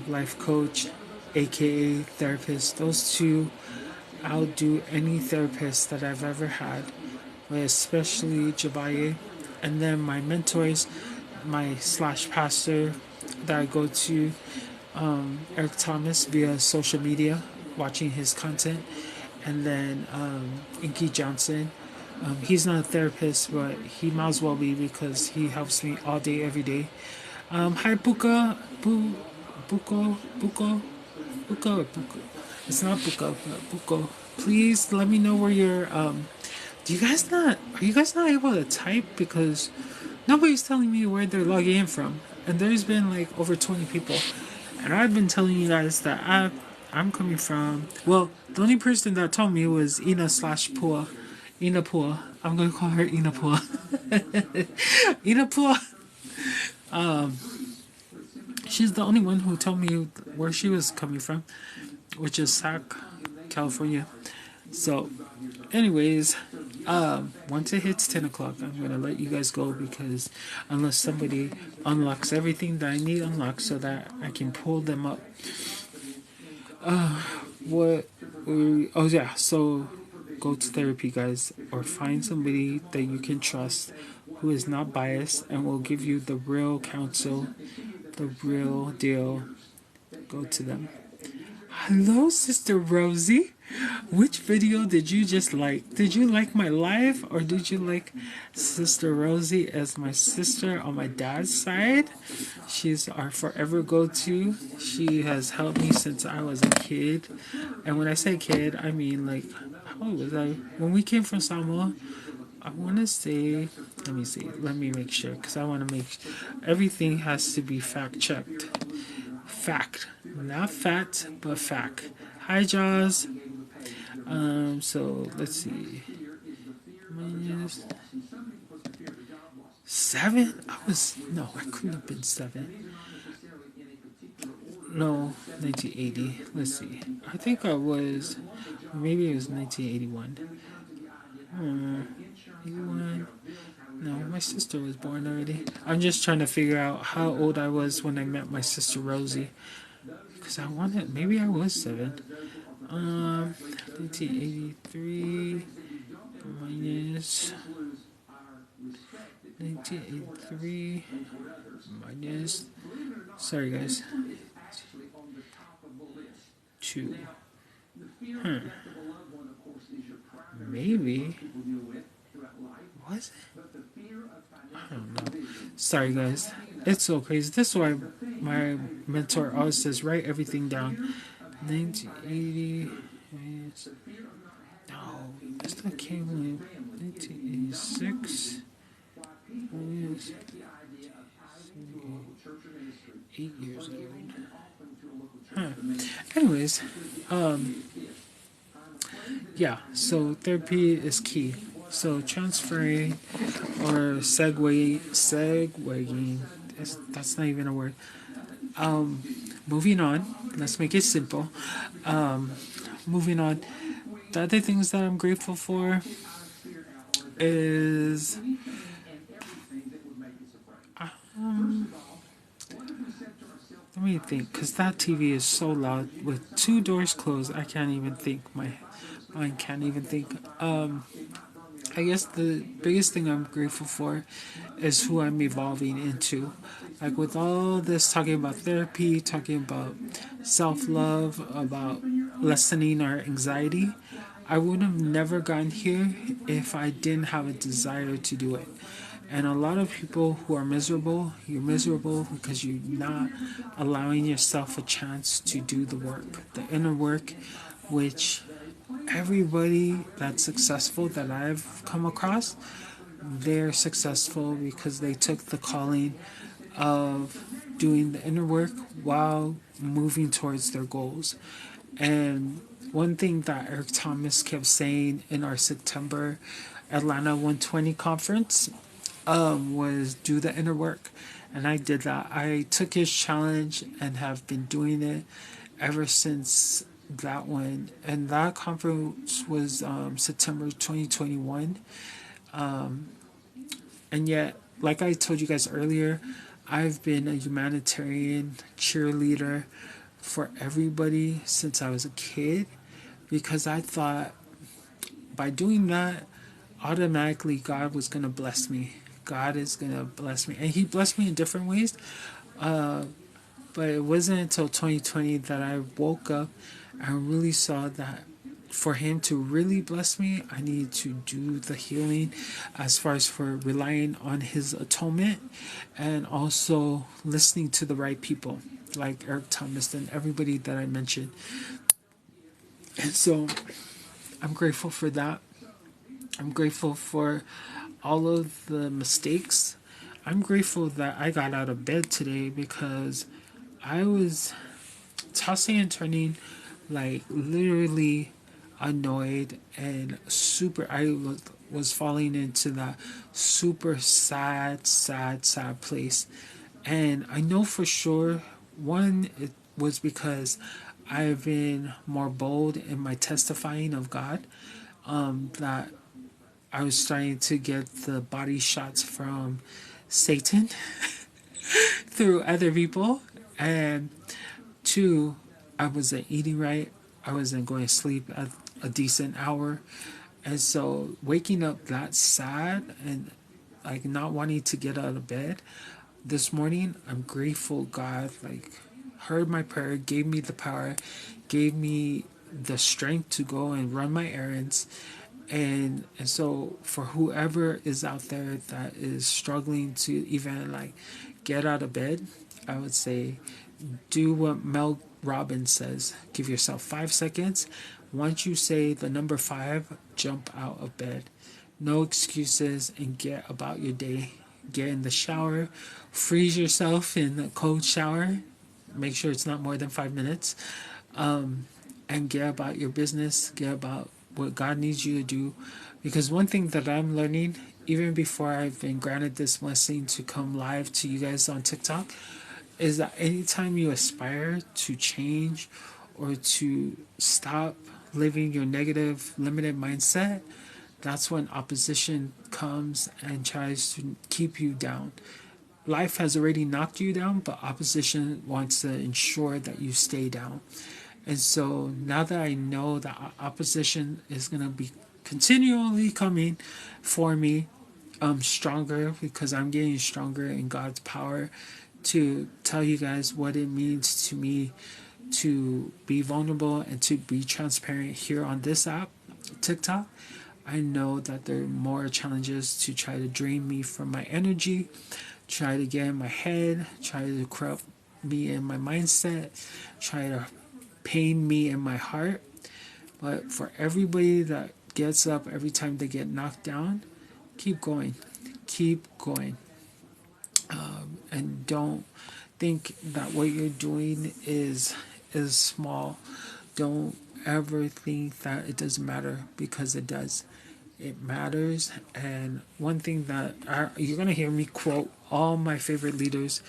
life coach, aka therapist. Those two outdo any therapist that I've ever had, but especially Jabaye. And then my mentors, my / pastor that I go to, Eric Thomas via social media, watching his content. And then Inky Johnson. He's not a therapist, but he might as well be because he helps me all day, every day. Hi, Buka. Buko. It's not Buka, but Buko. Please let me know where you're. Are you guys not able to type? Because nobody's telling me where they're logging in from. And there's been like over 20 people. And I've been telling you guys that I'm coming from. Well, the only person that told me was Ina slash Pua. Ina Pua. I'm gonna call her Ina Pua. Ina Pua. She's the only one who told me where she was coming from, which is Sac, California. So, anyways, once it hits 10 o'clock, I'm gonna let you guys go because unless somebody unlocks everything that I need unlocked so that I can pull them up. Oh yeah, so go to therapy, guys, or find somebody that you can trust who is not biased and will give you the real counsel, the real deal. Go to them. Hello, Sister Rosie. Which video did you just like? Did you like my live or did you like Sister Rosie as my sister on my dad's side? She's our forever go-to. She has helped me since I was a kid. And when I say kid, I mean like, how old was I? When we came from Samoa, I want to say, let me see, let me make sure because I want to make everything has to be fact-checked. Fact, not fat, but fact. Hi, Jaws. So let's see. Minus 7? I couldn't have been 7. No, 1980. Let's see. I think maybe it was 1981. 81. No, my sister was born already. I'm just trying to figure out how old I was when I met my sister Rosie. Because maybe I was 7. 1983 minus 1983 minus. Sorry, guys. 2. Maybe. Was it? I don't know. Sorry, guys. It's so crazy. This is why my mentor always says write everything down. 1980. No, this not came in 1986. 8 years old. Anyways, yeah. So therapy is key. So transferring or segueing. That's not even a word. Moving on. Let's make it simple. Moving on. The other things that I'm grateful for is let me think, because that TV is so loud. With 2 doors closed, I can't even think. My mind can't even think. I guess the biggest thing I'm grateful for is who I'm evolving into. Like with all this talking about therapy, talking about self-love, about lessening our anxiety, I would have never gotten here if I didn't have a desire to do it. And a lot of people who are miserable, you're miserable because you're not allowing yourself a chance to do the work, the inner work, which everybody that's successful that I've come across, they're successful because they took the calling of doing the inner work while moving towards their goals. And one thing that Eric Thomas kept saying in our September Atlanta 120 conference was do the inner work. And I did that. I took his challenge and have been doing it ever since that one. And that conference was September 2021. And yet, like I told you guys earlier, I've been a humanitarian cheerleader for everybody since I was a kid because I thought by doing that, automatically God was going to bless me. God is going to bless me. And He blessed me in different ways. But it wasn't until 2020 that I woke up and really saw that for Him to really bless me, I need to do the healing as far as for relying on His atonement and also listening to the right people like Eric Thomas and everybody that I mentioned. And so I'm grateful for that. I'm grateful for all of the mistakes. I'm grateful that I got out of bed today because I was tossing and turning, like literally annoyed and super. Was falling into that super sad place, and I know for sure one it was because I've been more bold in my testifying of God. That I was starting to get the body shots from Satan through other people, and two, I wasn't eating right. I wasn't going to sleep at a decent hour. And so waking up that sad and like not wanting to get out of bed this morning, I'm grateful God like heard my prayer, gave me the power, gave me the strength to go and run my errands. And so for whoever is out there that is struggling to even like get out of bed, I would say do what Mel Robbins says. Give yourself 5 seconds. Once you say the number five, jump out of bed. No excuses and get about your day. Get in the shower, freeze yourself in the cold shower. Make sure it's not more than 5 minutes. And get about your business. Get about what God needs you to do. Because one thing that I'm learning, even before I've been granted this blessing to come live to you guys on TikTok, is that anytime you aspire to change or to stop living your negative, limited mindset, that's when opposition comes and tries to keep you down. Life has already knocked you down, but opposition wants to ensure that you stay down. And so now that I know that opposition is going to be continually coming for me, I'm stronger because I'm getting stronger in God's power to tell you guys what it means to me to be vulnerable and to be transparent here on this app, TikTok. I know that there are more challenges to try to drain me from my energy, try to get in my head, try to corrupt me in my mindset, try to pain me in my heart. But for everybody that gets up every time they get knocked down, keep going. Keep going. And don't think that what you're doing is small. Don't ever think that it doesn't matter, because it does. It matters. And one thing that you're gonna hear me quote all my favorite leaders: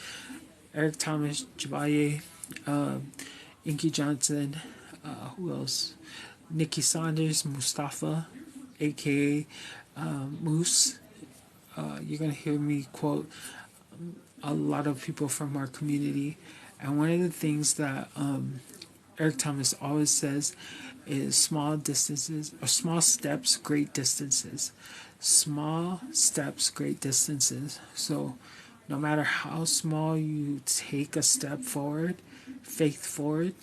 Eric Thomas, Javaye, Inky Johnson, who else? Nikki Saunders, Mustafa, aka Moose. You're gonna hear me quote a lot of people from our community. And one of the things that Eric Thomas always says is small distances, or small steps, great distances. Small steps, great distances. So no matter how small you take a step forward, faith forward,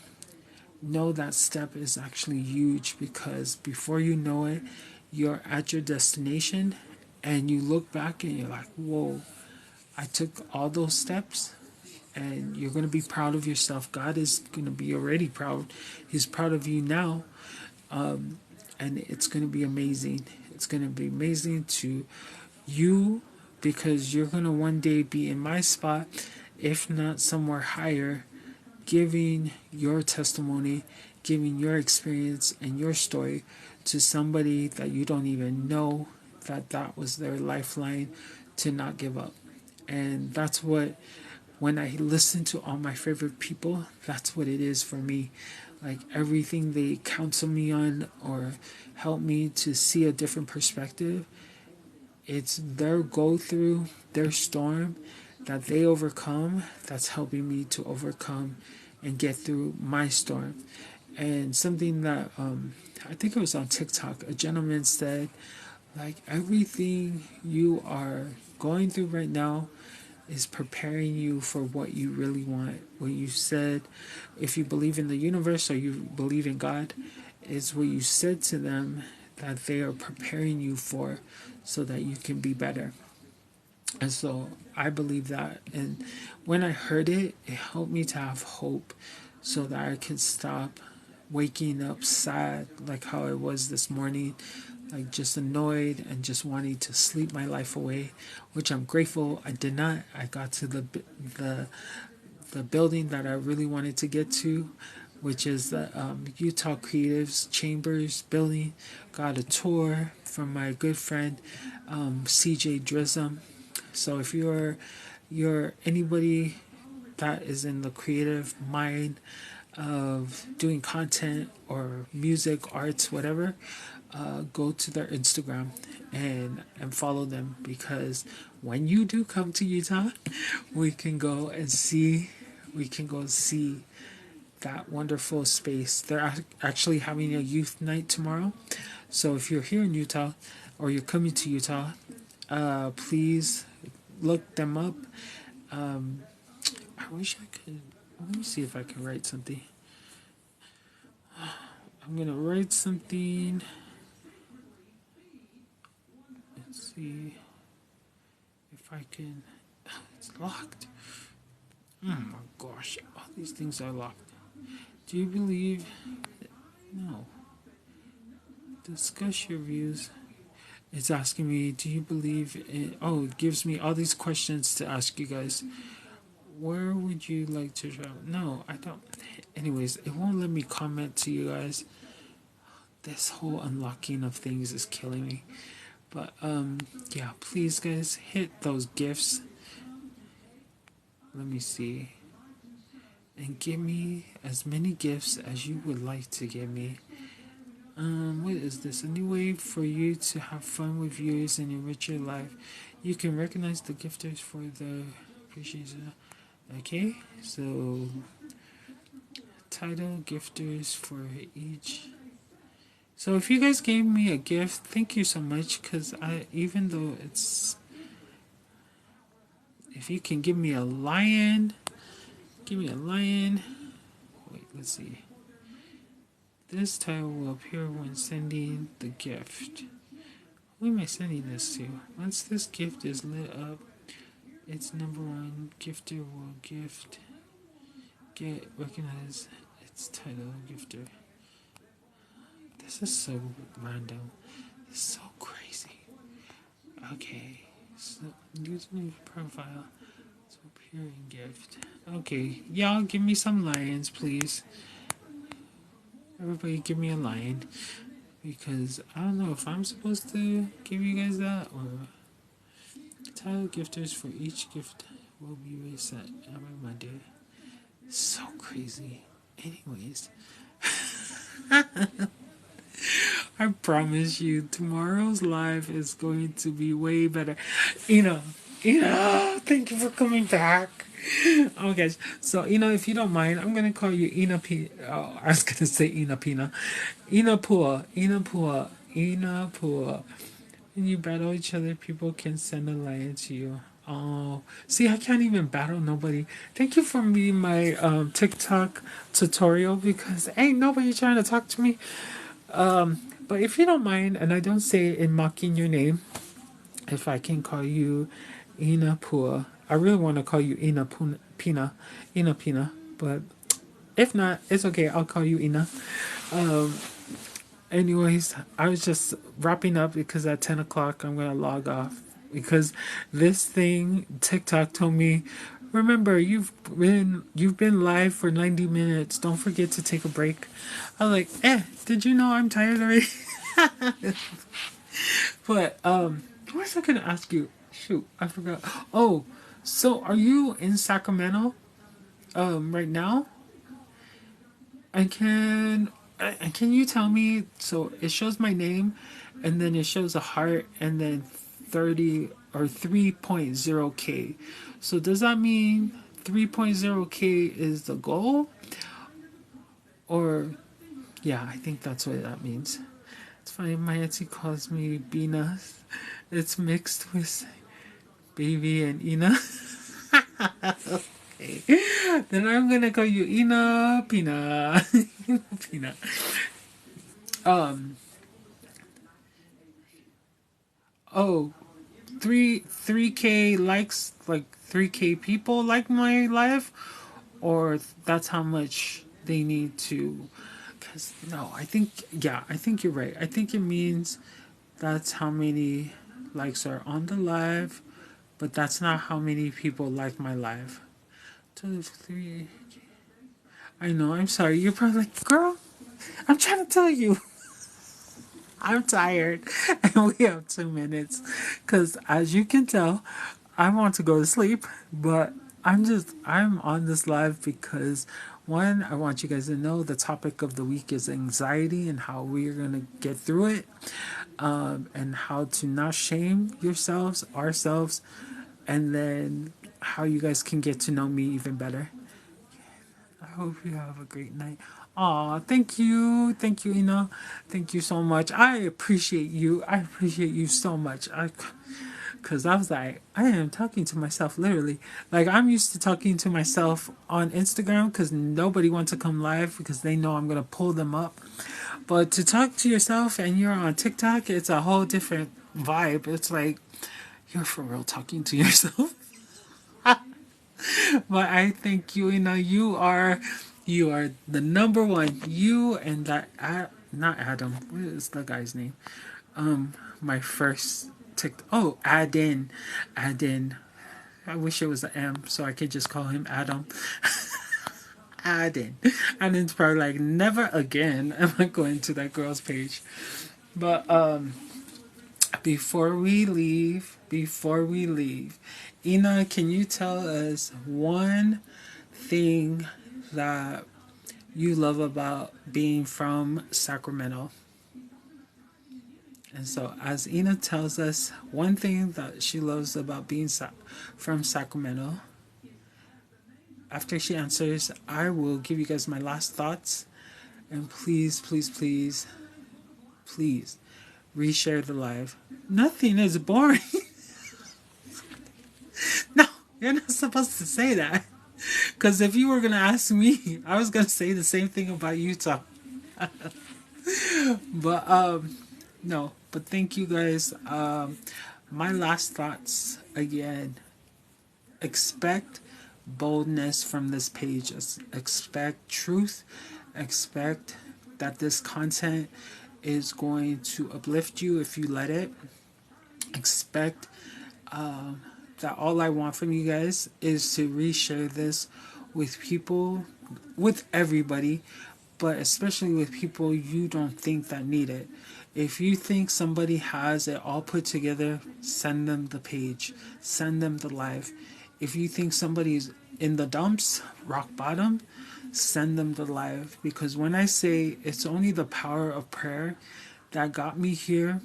know that step is actually huge, because before you know it, you're at your destination and you look back and you're like, whoa, I took all those steps. And you're going to be proud of yourself. God is going to be already proud. He's proud of you now. And it's going to be amazing. It's going to be amazing to you, because you're going to one day be in my spot, if not somewhere higher, giving your testimony, giving your experience and your story to somebody that you don't even know, that was their lifeline to not give up. And that's what, when I listen to all my favorite people, that's what it is for me. Like everything they counsel me on or help me to see a different perspective, it's their go through, their storm that they overcome, that's helping me to overcome and get through my storm. And something that I think it was on TikTok, a gentleman said, like, everything you are going through right now is preparing you for what you really want. What you said, if you believe in the universe or you believe in God, is what you said to them that they are preparing you for, so that you can be better. And so I believe that. And when I heard it, it helped me to have hope, so that I could stop waking up sad like how I was this morning, like just annoyed and just wanting to sleep my life away, which I'm grateful I did not. I got to the the building that I really wanted to get to, which is the Utah Creatives Chambers building. Got a tour from my good friend CJ Drism. So if you're anybody that is in the creative mind of doing content or music, arts, whatever, go to their Instagram and follow them, because when you do come to Utah, we can go and see that wonderful space. They're actually having a youth night tomorrow. So if you're here in Utah or you're coming to Utah, please look them up. I wish I could. Let me see if I can write something. I'm gonna write something. Let's see if I can. It's locked. Oh my gosh, all these things are locked. Do you believe? No. Discuss your views. It's asking me, do you believe in. Oh, it gives me all these questions to ask you guys. Where would you like to travel? No, I don't. Anyways, it won't let me comment to you guys. This whole unlocking of things is killing me. But yeah, please guys, hit those gifts. Let me see. And give me as many gifts as you would like to give me. What is this? A new way for you to have fun with viewers and enrich your life. You can recognize the gifters for the appreciation. Okay, so title gifters for each. So if you guys gave me a gift, thank you so much. Cause even though it's, if you can give me a lion, give me a lion. Wait, let's see. This title will appear when sending the gift. Who am I sending this to? Once this gift is lit up, its number one gifter will get recognize its title gifter. This is so random. It's so crazy. Okay, so using profile to appear in gift. Okay, y'all give me some lions, please. Everybody give me a lion, because I don't know if I'm supposed to give you guys that or. Title gifters for each gift will be reset every Monday. So crazy. Anyways, I promise you, tomorrow's live is going to be way better. Thank you for coming back. Oh, guys. So, if you don't mind, I'm going to call you Ina P. Oh, I was going to say Ina Pina. Ina Pua. Ina Pua. Ina Pua. When you battle each other, people can send a lion to you. Oh, see, I can't even battle nobody. Thank you for being my TikTok tutorial, because ain't nobody trying to talk to me. But if you don't mind, and I don't say it in mocking your name, if I can call you Ina Pua, I really want to call you Pina, Ina Pina, but if not, it's okay. I'll call you Ina. Anyways, I was just wrapping up because at 10 o'clock I'm going to log off, because this thing, TikTok, told me, remember, you've been live for 90 minutes. Don't forget to take a break. I was like, did you know I'm tired already? But what was I going to ask you? Shoot, I forgot. Oh, so are you in Sacramento right now? And can you tell me? So it shows my name, and then it shows a heart, and then 30 or 3.0K. So does that mean 3.0K is the goal? Or yeah, I think that's what that means. It's funny. My auntie calls me Bina. It's mixed with baby and Ina. Okay. Then I'm gonna call you Ina Pina. Ina Pina. Oh, 3K likes, like 3K people like my live, or that's how much they need to. Cause no, I think you're right. I think it means that's how many likes are on the live, but that's not how many people like my live. 2 3. I know, I'm sorry. You're probably like, girl, I'm trying to tell you. I'm tired. And we have 2 minutes. Because as you can tell, I want to go to sleep. But I'm on this live because, one, I want you guys to know the topic of the week is anxiety and how we're going to get through it. And how to not shame yourselves, ourselves. And then how you guys can get to know me even better. I hope you have a great night. Aw, thank you. Thank you, Ina. Thank you so much. I appreciate you. I appreciate you so much. Because I was like, I am talking to myself literally. Like, I'm used to talking to myself on Instagram because nobody wants to come live because they know I'm going to pull them up. But to talk to yourself and you're on TikTok, it's a whole different vibe. It's like, you're for real talking to yourself. But I think you are the number one. You and that not Adam. What is the guy's name? My first tick. Oh, Adin. I wish it was an M so I could just call him Adam. Adin. Adin's probably like, never again am I going to that girl's page. But before we leave, Ina, can you tell us one thing that you love about being from Sacramento? And so, as Ina tells us one thing that she loves about being from Sacramento, after she answers, I will give you guys my last thoughts. And please, please, please, please, reshare the live. Nothing is boring. No, you're not supposed to say that. Because if you were going to ask me, I was going to say the same thing about Utah. But, no. But thank you guys. My last thoughts, again, expect boldness from this page. Expect truth. Expect that this content is going to uplift you if you let it. Expect that all I want from you guys is to reshare this with people, with everybody, but especially with people you don't think that need it. If you think somebody has it all put together, send them the page, send them the live. If you think somebody's in the dumps, rock bottom, send them the live. Because when I say it's only the power of prayer that got me here,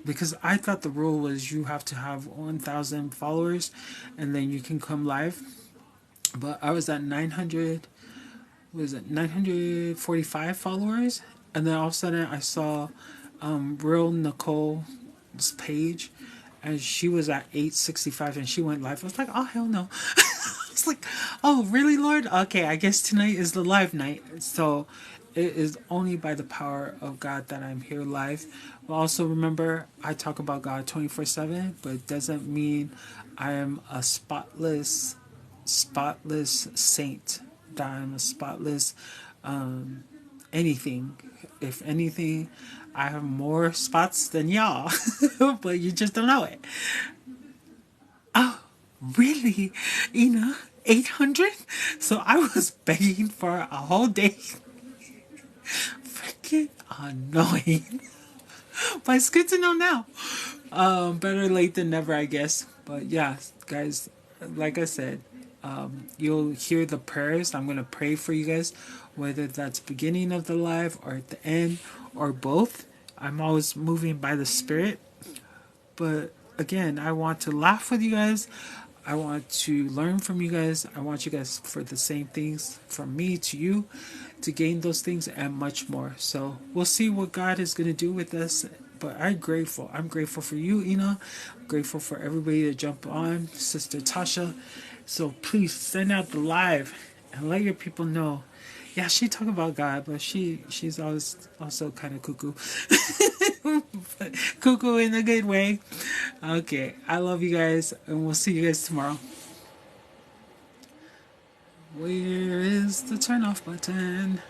because I thought the rule was you have to have 1,000 followers and then you can come live. But I was at 945 followers, and then all of a sudden I saw Real Nicole's page, and she was at 865 and she went live. I was like, oh hell no. I was like, oh really, Lord? Okay, I guess tonight is the live night. So it is only by the power of God that I'm here live. But also remember, I talk about God 24/7, but it doesn't mean I am a spotless saint. That I'm a spotless anything. If anything, I have more spots than y'all, but you just don't know it. Oh, really? 800? So I was begging for a whole day. Freaking annoying. But it's good to know now. Better late than never, I guess. But yeah, guys, like I said, you'll hear the prayers. I'm going to pray for you guys, whether that's beginning of the live or at the end or both. I'm always moving by the Spirit. But again, I want to laugh with you guys. I want to learn from you guys. I want you guys for the same things from me to you, to gain those things and much more. So we'll see what God is going to do with us. But I'm grateful. I'm grateful for you, Ina. I'm grateful for everybody to jump on, Sister Tasha. So please send out the live and let your people know. Yeah, she talk about God, but she's always also kind of cuckoo. Cuckoo in a good way. Okay, I love you guys, and we'll see you guys tomorrow. Where is the turn off button?